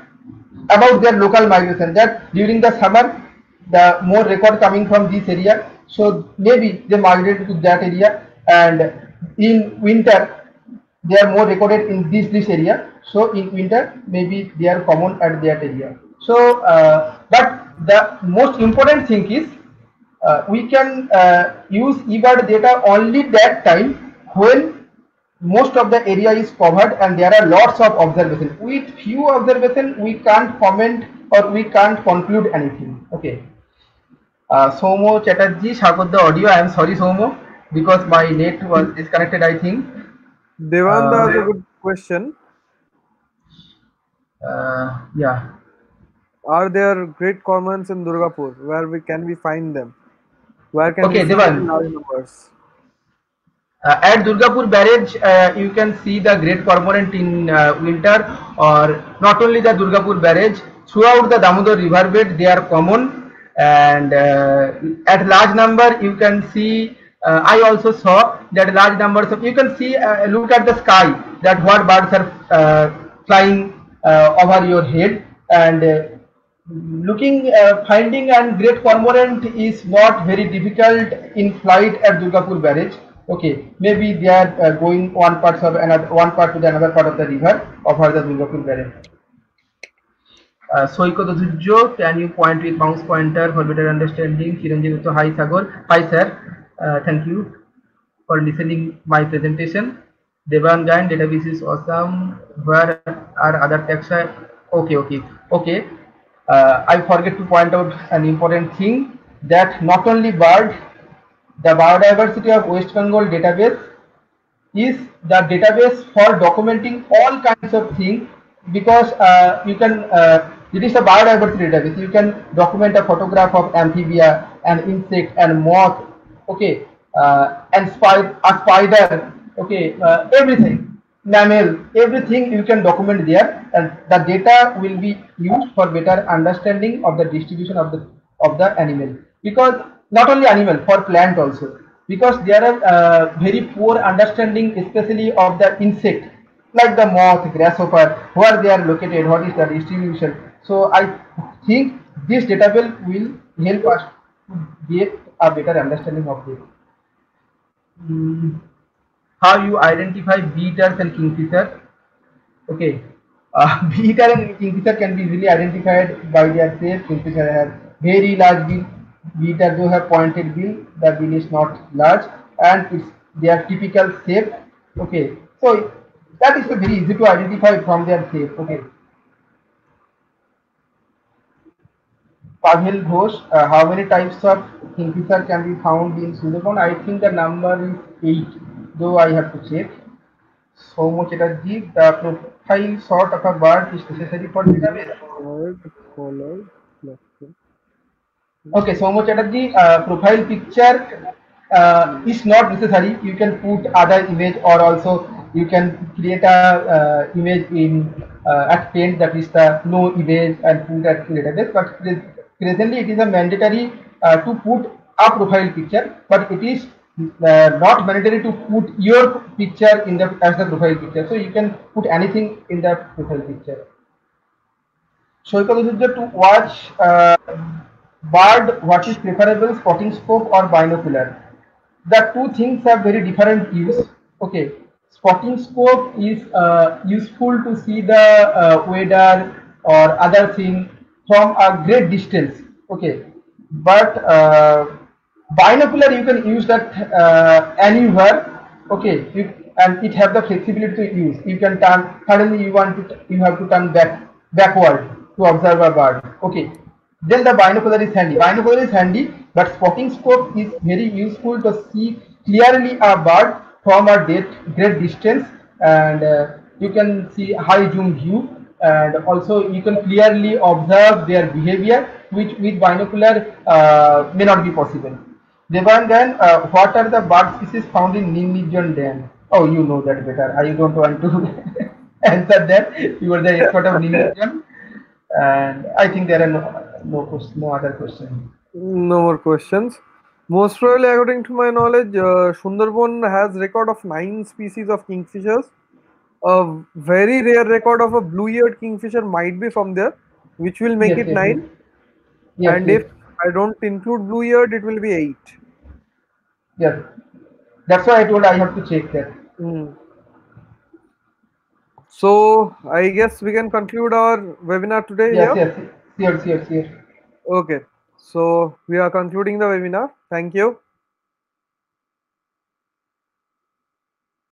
about their local migration, that during the summer the more record coming from this area, so maybe they migrated to that area, and in winter they are more recorded in this area, so in winter maybe they are common at that area. So but the most important thing is we can use eBird data only that time when most of the area is covered and there are lots of observation. With few observation we can't comment or we can't conclude anything. Okay. Somo Chatterjee, Shagod the audio. I am sorry, Somo, because my net was disconnected, I think. Devanda has a good question. Yeah. Are there great cormorants in Durgapur? Where we find them? Where can we Okay, see them Devan. in large numbers? At Durgapur barrage, you can see the great cormorant in winter, or not only the Durgapur barrage, throughout the Damodar river bed they are common, and at large number you can see. I also saw that large numbers of, you can see, look at the sky, that what birds are flying over your head, and looking finding and great cormorant is not very difficult in flight at Durgapur barrage. Okay, maybe they are going one part of another, one part to the another part of the river over the Durgapur barrage. Soiko Dojjo, can you point with mouse pointer for better understanding? Chiranjeev, hi Sagor, hi sir, thank you for listening my presentation. Devan Gain database is awesome. Where are other taxa? Okay. I forget to point out an important thing, that not only bird, the biodiversity of West Bengal database is the database for documenting all kinds of things, because you can it is a biodiversity database. You can document a photograph of amphibia, an insect, and moth, okay, and a spider, okay, everything, mammal, everything you can document there, and the data will be used for better understanding of the distribution of the animal, because not only animal, for plant also, because there are very poor understanding, especially of the insect, like the moth, grasshopper, where they are located, what is the distribution. So I think this database will help us to get a better understanding of this. How you identify beaters and kingfisher? Okay, beater and kingfisher can be easily identified by their shape. Kingfisher has very large bill. Beater do have pointed bill. The bill is not large, and it's their typical shape. Okay, so that is very easy to identify from their shape. Okay. Pavel Ghosh, how many types of kingfisher can be found in Sundarban? I think the number is 8, though I have to check. Somo Chatterjee, the profile sort of a bird is necessary for database. Followed. Okay, Somo Chatterjee, profile picture is not necessary. You can put other image, or also you can create a image in at Paint, that is the no image, and put at database. But presently it is a mandatory to put a profile picture, but it is not mandatory to put your picture in the as the profile picture. So you can put anything in the profile picture. So to watch bird, what is preferable, spotting scope or binocular? The two things have very different use. Okay, spotting scope is useful to see the weather or other thing from a great distance. Okay, but binocular you can use that anywhere. Okay, and it have the flexibility to use. You can turn, suddenly you have to turn backward to observe a bird. Okay, then the binocular is handy. Binocular is handy, but spotting scope is very useful to see clearly a bird from a great distance, and you can see high zoom view, and also you can clearly observe their behavior, which with binocular may not be possible. Devangan, what are the bird species found in Nimijan Dam? Oh, you know that better. I don't want to answer that. You are the expert of Nimijan, and I think there are no other questions. No more questions. Most probably, according to my knowledge, Sundarban has record of 9 species of kingfishers. A very rare record of a blue-eared kingfisher might be from there, which will make Yes, it yes, yes, 9. yes, And yes, if I don't include blue-eared, it will be 8. yes. That's why I told I have to check that. Hmm. So I guess we can conclude our webinar today Yes, here. yes, sure, sure, sure. Okay. So we are concluding the webinar. Thank you.